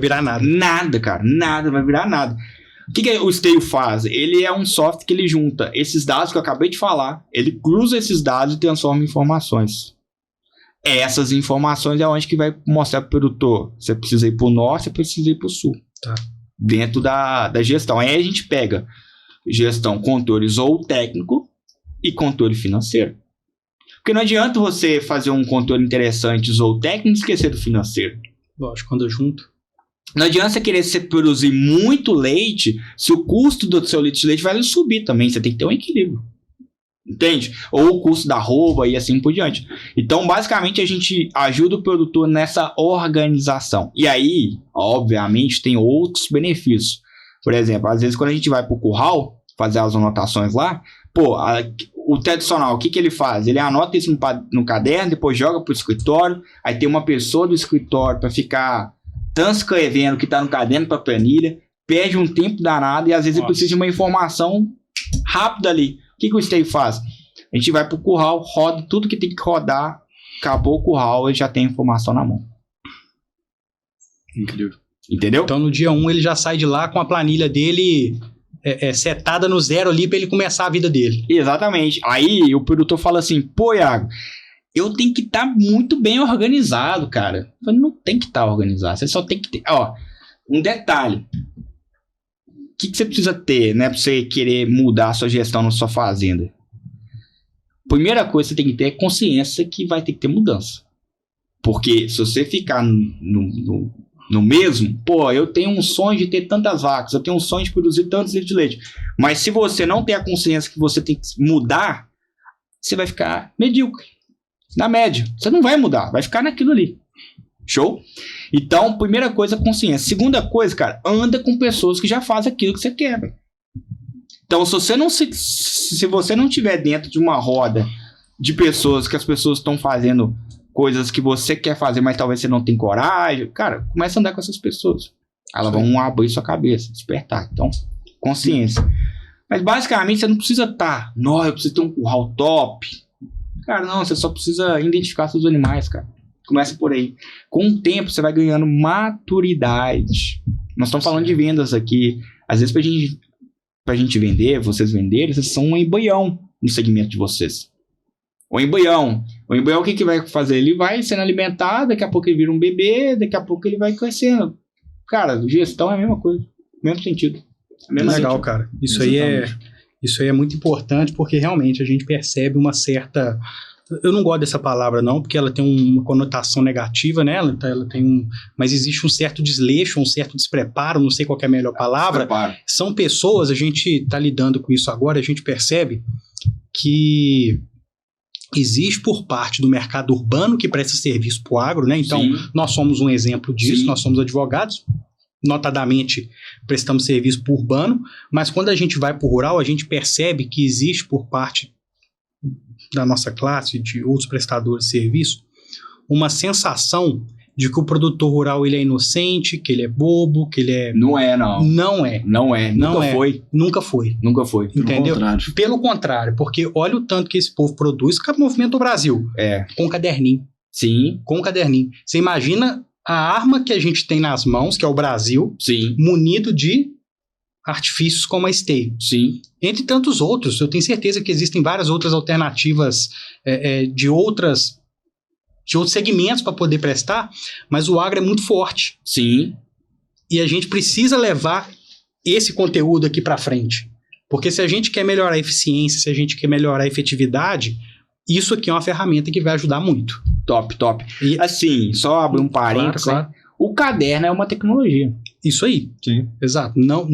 virar nada. Nada, cara. Nada, vai virar nada. O que o esteio faz? Ele é um software que ele junta esses dados que eu acabei de falar, ele cruza esses dados e transforma em informações. Essas informações é onde que vai mostrar para o produtor. Você precisa ir para o norte, você precisa ir para o sul. Tá. Dentro da gestão. Aí a gente pega gestão, controle ou técnico e controle financeiro. Porque não adianta você fazer um controle interessante ou técnico e esquecer do financeiro. Lógico, quando eu junto. Não adianta você querer produzir muito leite se o custo do seu litro de leite vai subir também. Você tem que ter um equilíbrio. Entende? Ou o custo da arroba e assim por diante. Então, basicamente, a gente ajuda o produtor nessa organização. E aí, obviamente, tem outros benefícios. Por exemplo, às vezes quando a gente vai para o curral, fazer as anotações lá, o tradicional, o que ele faz? Ele anota isso no caderno, depois joga para o escritório, aí tem uma pessoa do escritório para ficar transcrevendo o que está no caderno para a planilha, perde um tempo danado e às vezes ele precisa de uma informação rápida ali. O que o esteio faz? A gente vai para o curral, roda tudo que tem que rodar, acabou o curral, ele já tem a informação na mão. Incrível. Entendeu? Então, no dia 1, ele já sai de lá com a planilha dele setada no 0 ali pra ele começar a vida dele. Exatamente. Aí o produtor fala assim, pô, Iago, eu tenho que estar muito bem organizado, cara. Eu falei, não tem que estar organizado, você só tem que ter... Ó, um detalhe. O que você precisa ter, né, pra você querer mudar a sua gestão na sua fazenda? Primeira coisa que você tem que ter é consciência que vai ter que ter mudança. Porque se você ficar no mesmo, pô, eu tenho um sonho de ter tantas vacas, eu tenho um sonho de produzir tantos litros de leite. Mas se você não tem a consciência que você tem que mudar, você vai ficar medíocre. Na média. Você não vai mudar, vai ficar naquilo ali. Show? Então, primeira coisa, consciência. Segunda coisa, cara, anda com pessoas que já fazem aquilo que você quer, velho. Então, se você não estiver dentro de uma roda de pessoas que as pessoas estão fazendo coisas que você quer fazer, mas talvez você não tenha coragem, cara, começa a andar com essas pessoas. Elas vão abrir sua cabeça, despertar. Então, consciência. Mas, basicamente, você não precisa estar, eu preciso ter um curral top. Cara, não, você só precisa identificar seus animais, cara. Começa por aí. Com o tempo, você vai ganhando maturidade. Nós estamos falando de vendas aqui. Às vezes, pra gente vender, vocês venderem, vocês são um embrião no segmento de vocês. O embrião, o que vai fazer? Ele vai sendo alimentado, daqui a pouco ele vira um bebê, daqui a pouco ele vai crescendo. Cara, gestão é a mesma coisa, mesmo sentido. Legal, cara. Isso aí é muito importante, porque realmente a gente percebe uma certa... Eu não gosto dessa palavra não, porque ela tem uma conotação negativa nela, ela tem mas existe um certo desleixo, um certo despreparo, não sei qual que é a melhor palavra. São pessoas, a gente está lidando com isso agora, a gente percebe que existe por parte do mercado urbano que presta serviço para o agro, né? Então, nós somos um exemplo disso, nós somos advogados, notadamente prestamos serviço para o urbano, mas quando a gente vai para o rural, a gente percebe que existe por parte da nossa classe, de outros prestadores de serviço, uma sensação de que o produtor rural ele é inocente, que ele é bobo, que ele é... Não é, não. Não é. Não é. Nunca foi. Nunca foi. Nunca foi. Entendeu? Pelo contrário, porque olha o tanto que esse povo produz, que movimenta o Brasil. Com um caderninho. Sim. Com um caderninho. Você imagina a arma que a gente tem nas mãos, que é o Brasil, munido de artifícios como a esteio. Sim. Entre tantos outros. Eu tenho certeza que existem várias outras alternativas de outros segmentos para poder prestar, mas o agro é muito forte. Sim. E a gente precisa levar esse conteúdo aqui para frente. Porque se a gente quer melhorar a eficiência, se a gente quer melhorar a efetividade, isso aqui é uma ferramenta que vai ajudar muito. Top. E assim, só abrir um parênteses, claro. O caderno é uma tecnologia. Isso aí. Sim. Exato. Não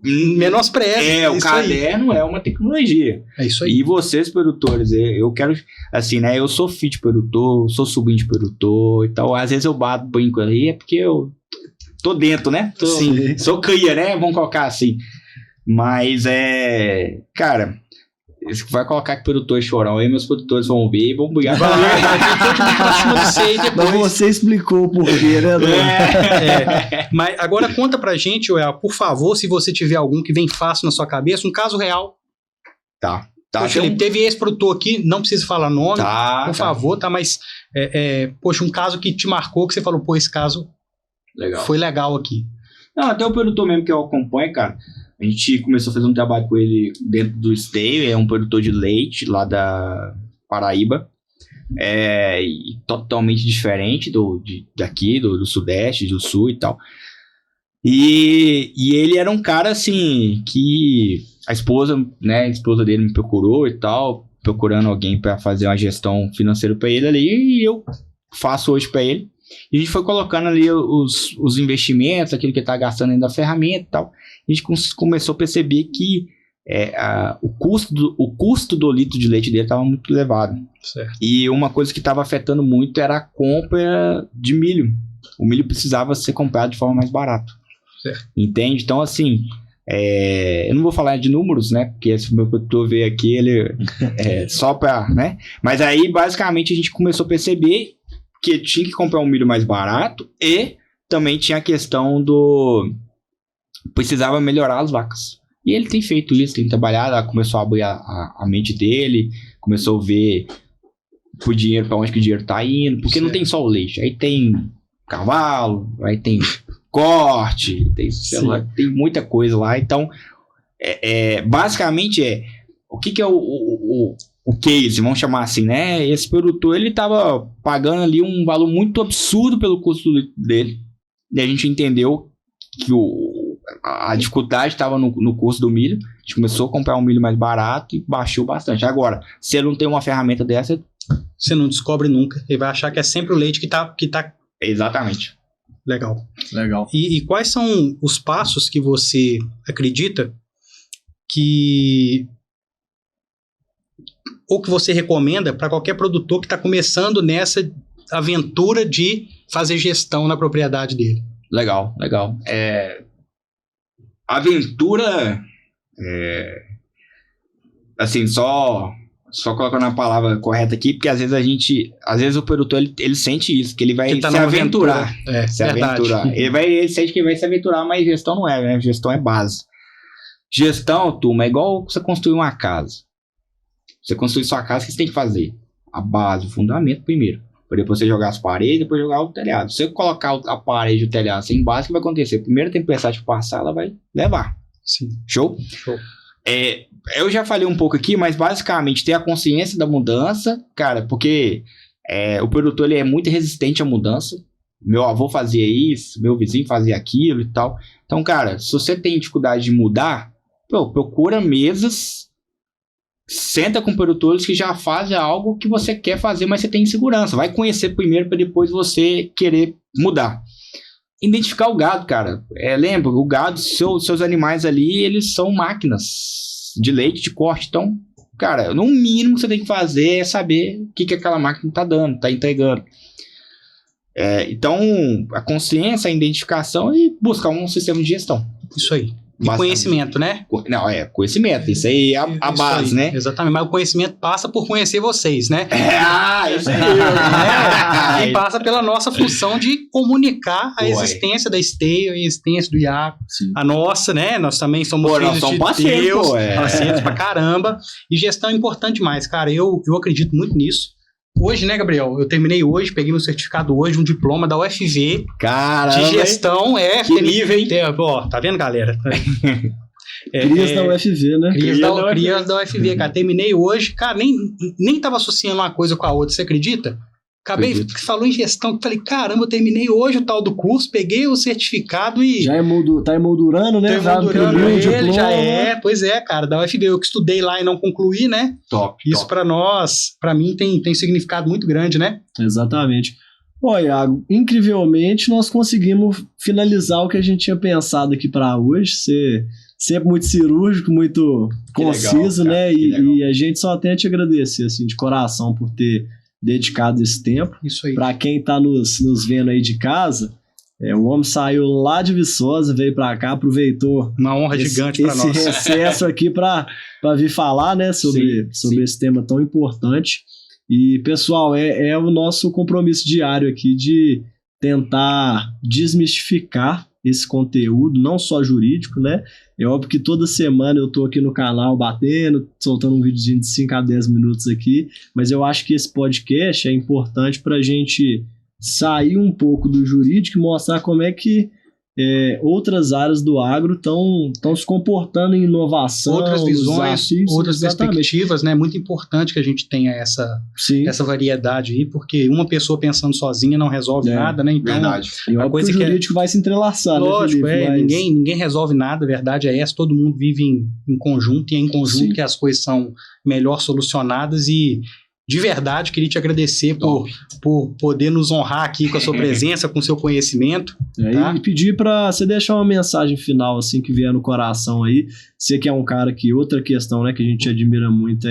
menospreze. O caderno é uma tecnologia. É isso aí. E vocês, produtores, eu quero, assim, né? Eu sou filho de produtor, sou sobrinho de produtor e tal. Às vezes eu bato brinco ali, é porque eu tô dentro, né? Sim. Sou cria, né? Vamos colocar assim. Mas cara... Vai colocar que produtor chorão aí, meus produtores vão ver e vão brigar. Mas você explicou o porquê, né? Mas agora conta pra gente, Uel, por favor, se você tiver algum que vem fácil na sua cabeça, um caso real. Tá. Felipe, teve esse produtor aqui, não precisa falar nome, por favor, tá? Mas, poxa, um caso que te marcou, que você falou, esse caso foi legal aqui. Não, até o produtor mesmo que eu acompanho, cara. A gente começou a fazer um trabalho com ele dentro do esteio, é um produtor de leite lá da Paraíba, e totalmente diferente daqui, do Sudeste, do Sul e tal. E ele era um cara, assim, que a esposa dele me procurou e tal, procurando alguém para fazer uma gestão financeira para ele ali, e eu faço hoje para ele. E a gente foi colocando ali os investimentos, aquilo que ele tá gastando dentro da ferramenta e tal. A gente começou a perceber que o custo do litro de leite dele estava muito elevado. Certo. E uma coisa que estava afetando muito era a compra de milho. O milho precisava ser comprado de forma mais barata. Certo. Entende? Então, assim, eu não vou falar de números, né? Porque se o meu produtor veio aqui, ele só para, né? Mas aí, basicamente, a gente começou a perceber que tinha que comprar um milho mais barato e também tinha a questão precisava melhorar as vacas. E ele tem feito isso, tem trabalhado, começou a abrir a mente dele, começou a ver o dinheiro, para onde que o dinheiro tá indo, porque não tem só o leite, aí tem cavalo, aí tem corte, tem, sei lá, tem muita coisa lá. Então, basicamente o que é o case, vamos chamar assim, né? Esse produtor, ele tava pagando ali um valor muito absurdo pelo custo dele. E a gente entendeu que a dificuldade estava no custo do milho. A gente começou a comprar um milho mais barato e baixou bastante. Agora, se ele não tem uma ferramenta dessa... Você não descobre nunca. Ele vai achar que é sempre o leite que tá... Exatamente. Legal. E quais são os passos que você acredita que... ou que você recomenda para qualquer produtor que está começando nessa aventura de fazer gestão na propriedade dele? Legal. Aventura, assim, só colocando a palavra correta aqui, porque às vezes o produtor ele sente isso, que ele vai se aventurar. Ele sente que vai se aventurar, mas gestão não é, né? Gestão é base. Gestão, turma, é igual você construir uma casa. Você construir sua casa, o que você tem que fazer? A base, o fundamento primeiro. Para depois você jogar as paredes, depois jogar o telhado. Se você colocar a parede e o telhado sem base, o que vai acontecer? A primeira tempestade que passar, ela vai levar. Sim. Show? Eu já falei um pouco aqui, mas basicamente ter a consciência da mudança, cara, porque o produtor ele é muito resistente à mudança. Meu avô fazia isso, meu vizinho fazia aquilo e tal. Então, cara, se você tem dificuldade de mudar, procura mesas. Senta com produtores que já fazem algo que você quer fazer, mas você tem insegurança. Vai conhecer primeiro para depois você querer mudar. Identificar o gado, cara. Lembra, o gado, seus animais ali, eles são máquinas de leite, de corte. Então, cara, no mínimo que você tem que fazer é saber o que aquela máquina está dando, está entregando. Então, a consciência, a identificação e buscar um sistema de gestão. Isso aí. E conhecimento, né? Não, conhecimento. Isso aí é a base, aí, né? Exatamente. Mas o conhecimento passa por conhecer vocês, né? Isso aí. E passa pela nossa função de comunicar a existência da Esteio, a existência do Iago. Sim. A nossa, né? Nós também somos filhos de parceiros, Deus. Parceiros pra caramba. E gestão é importante demais, cara. Eu acredito muito nisso. Hoje, né, Gabriel? Eu terminei hoje, peguei meu certificado hoje, um diploma da UFV. Caramba! De gestão, Que nível, hein? Tá vendo, galera? Crias da UFV, né? Crias da UFV, cara. Terminei hoje, cara, nem tava associando uma coisa com a outra, você acredita? Falou em gestão, falei, caramba, eu terminei hoje o tal do curso, peguei o certificado e... Tá emoldurando, né? Tá emoldurando ele, já pois é, cara, da UFV, eu que estudei lá e não concluí, né? Isso pra nós, pra mim, tem significado muito grande, né? Exatamente. Pô, Iago, incrivelmente nós conseguimos finalizar o que a gente tinha pensado aqui pra hoje, ser sempre muito cirúrgico, muito conciso, legal, né? E a gente só tem a te agradecer, assim, de coração por ter dedicado esse tempo. Isso aí. Para quem tá nos vendo aí de casa, o homem saiu lá de Viçosa, veio para cá, aproveitou uma honra gigante para nós. Esse recesso aqui para vir falar, né, sobre esse tema tão importante. E, pessoal, é o nosso compromisso diário aqui de tentar desmistificar esse conteúdo, não só jurídico, né? É óbvio que toda semana eu tô aqui no canal batendo, soltando um videozinho de 5 a 10 minutos aqui, mas eu acho que esse podcast é importante pra gente sair um pouco do jurídico e mostrar como é que outras áreas do agro estão se comportando em inovação, outras visões, outras perspectivas, né? Muito importante que a gente tenha essa variedade aí, porque uma pessoa pensando sozinha não resolve nada, né? Então, verdade. A coisa que o jurídico vai se entrelaçar, lógico, né, Felipe? Ninguém resolve nada, a verdade é essa, todo mundo vive em conjunto, e é em conjunto que as coisas são melhor solucionadas. E de verdade, queria te agradecer por poder nos honrar aqui com a sua presença, com o seu conhecimento. E pedir para você deixar uma mensagem final, assim, que vier no coração aí. Você que é um cara que, outra questão, né, que a gente admira muito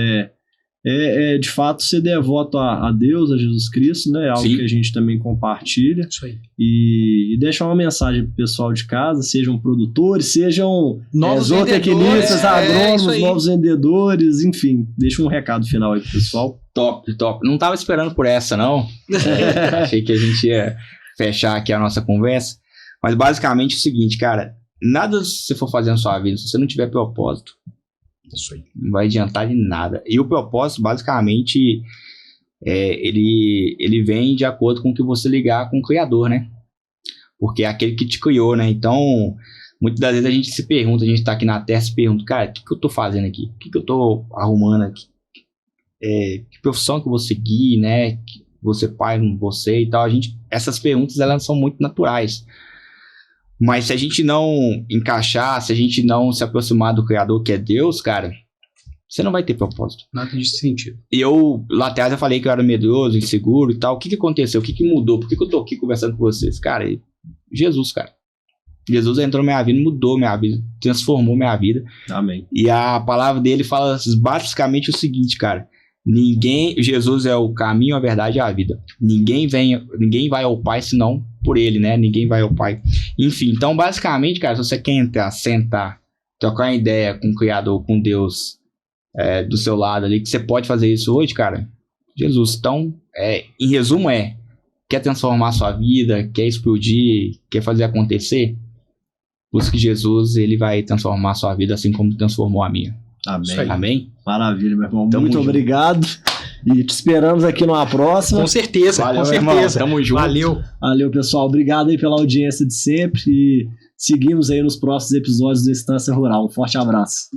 de fato ser devoto a Deus, a Jesus Cristo, né? Algo que a gente também compartilha. Isso aí. E deixar uma mensagem pro pessoal de casa, sejam produtores, sejam zootecnistas, agrônomos, novos vendedores, enfim, deixa um recado final aí pro pessoal. Top. Não tava esperando por essa, não. Achei que a gente ia fechar aqui a nossa conversa. Mas basicamente é o seguinte, cara, nada você for fazer na sua vida, se você não tiver propósito, isso aí, não vai adiantar de nada. E o propósito, basicamente, ele vem de acordo com o que você ligar com o Criador, né? porque é aquele que te criou, né? Então, muitas das vezes a gente se pergunta, a gente tá aqui na Terra, se pergunta, cara, o que eu tô fazendo aqui? O que eu tô arrumando aqui? Que profissão que eu vou seguir, né? Você pai, não você e tal. Essas perguntas, elas são muito naturais. Mas se a gente não encaixar, se a gente não se aproximar do Criador, que é Deus, cara, você não vai ter propósito. Nada disso sentido. Lá atrás eu falei que eu era medroso, inseguro e tal. O que aconteceu? O que mudou? Por que eu tô aqui conversando com vocês? Cara, Jesus, cara. Jesus entrou na minha vida, mudou minha vida, transformou minha vida. Amém. E a palavra dele fala basicamente o seguinte, cara. Jesus é o caminho, a verdade e a vida. Ninguém vai ao Pai senão por ele, né? Ninguém vai ao Pai. Enfim, então basicamente, cara, se você quer entrar, sentar, trocar uma ideia com o Criador, com Deus do seu lado ali, que você pode fazer isso hoje, cara, Jesus. Então, em resumo quer transformar a sua vida, quer explodir, quer fazer acontecer, busque Jesus, ele vai transformar a sua vida assim como transformou a minha. Amém. Amém? Maravilha, meu irmão. Tamo muito junto. Obrigado. E te esperamos aqui numa próxima. Com certeza, Valeu, com irmão. certeza. Tamo junto. Valeu, pessoal. Obrigado aí pela audiência de sempre. E seguimos aí nos próximos episódios do Instância Rural. Um forte abraço.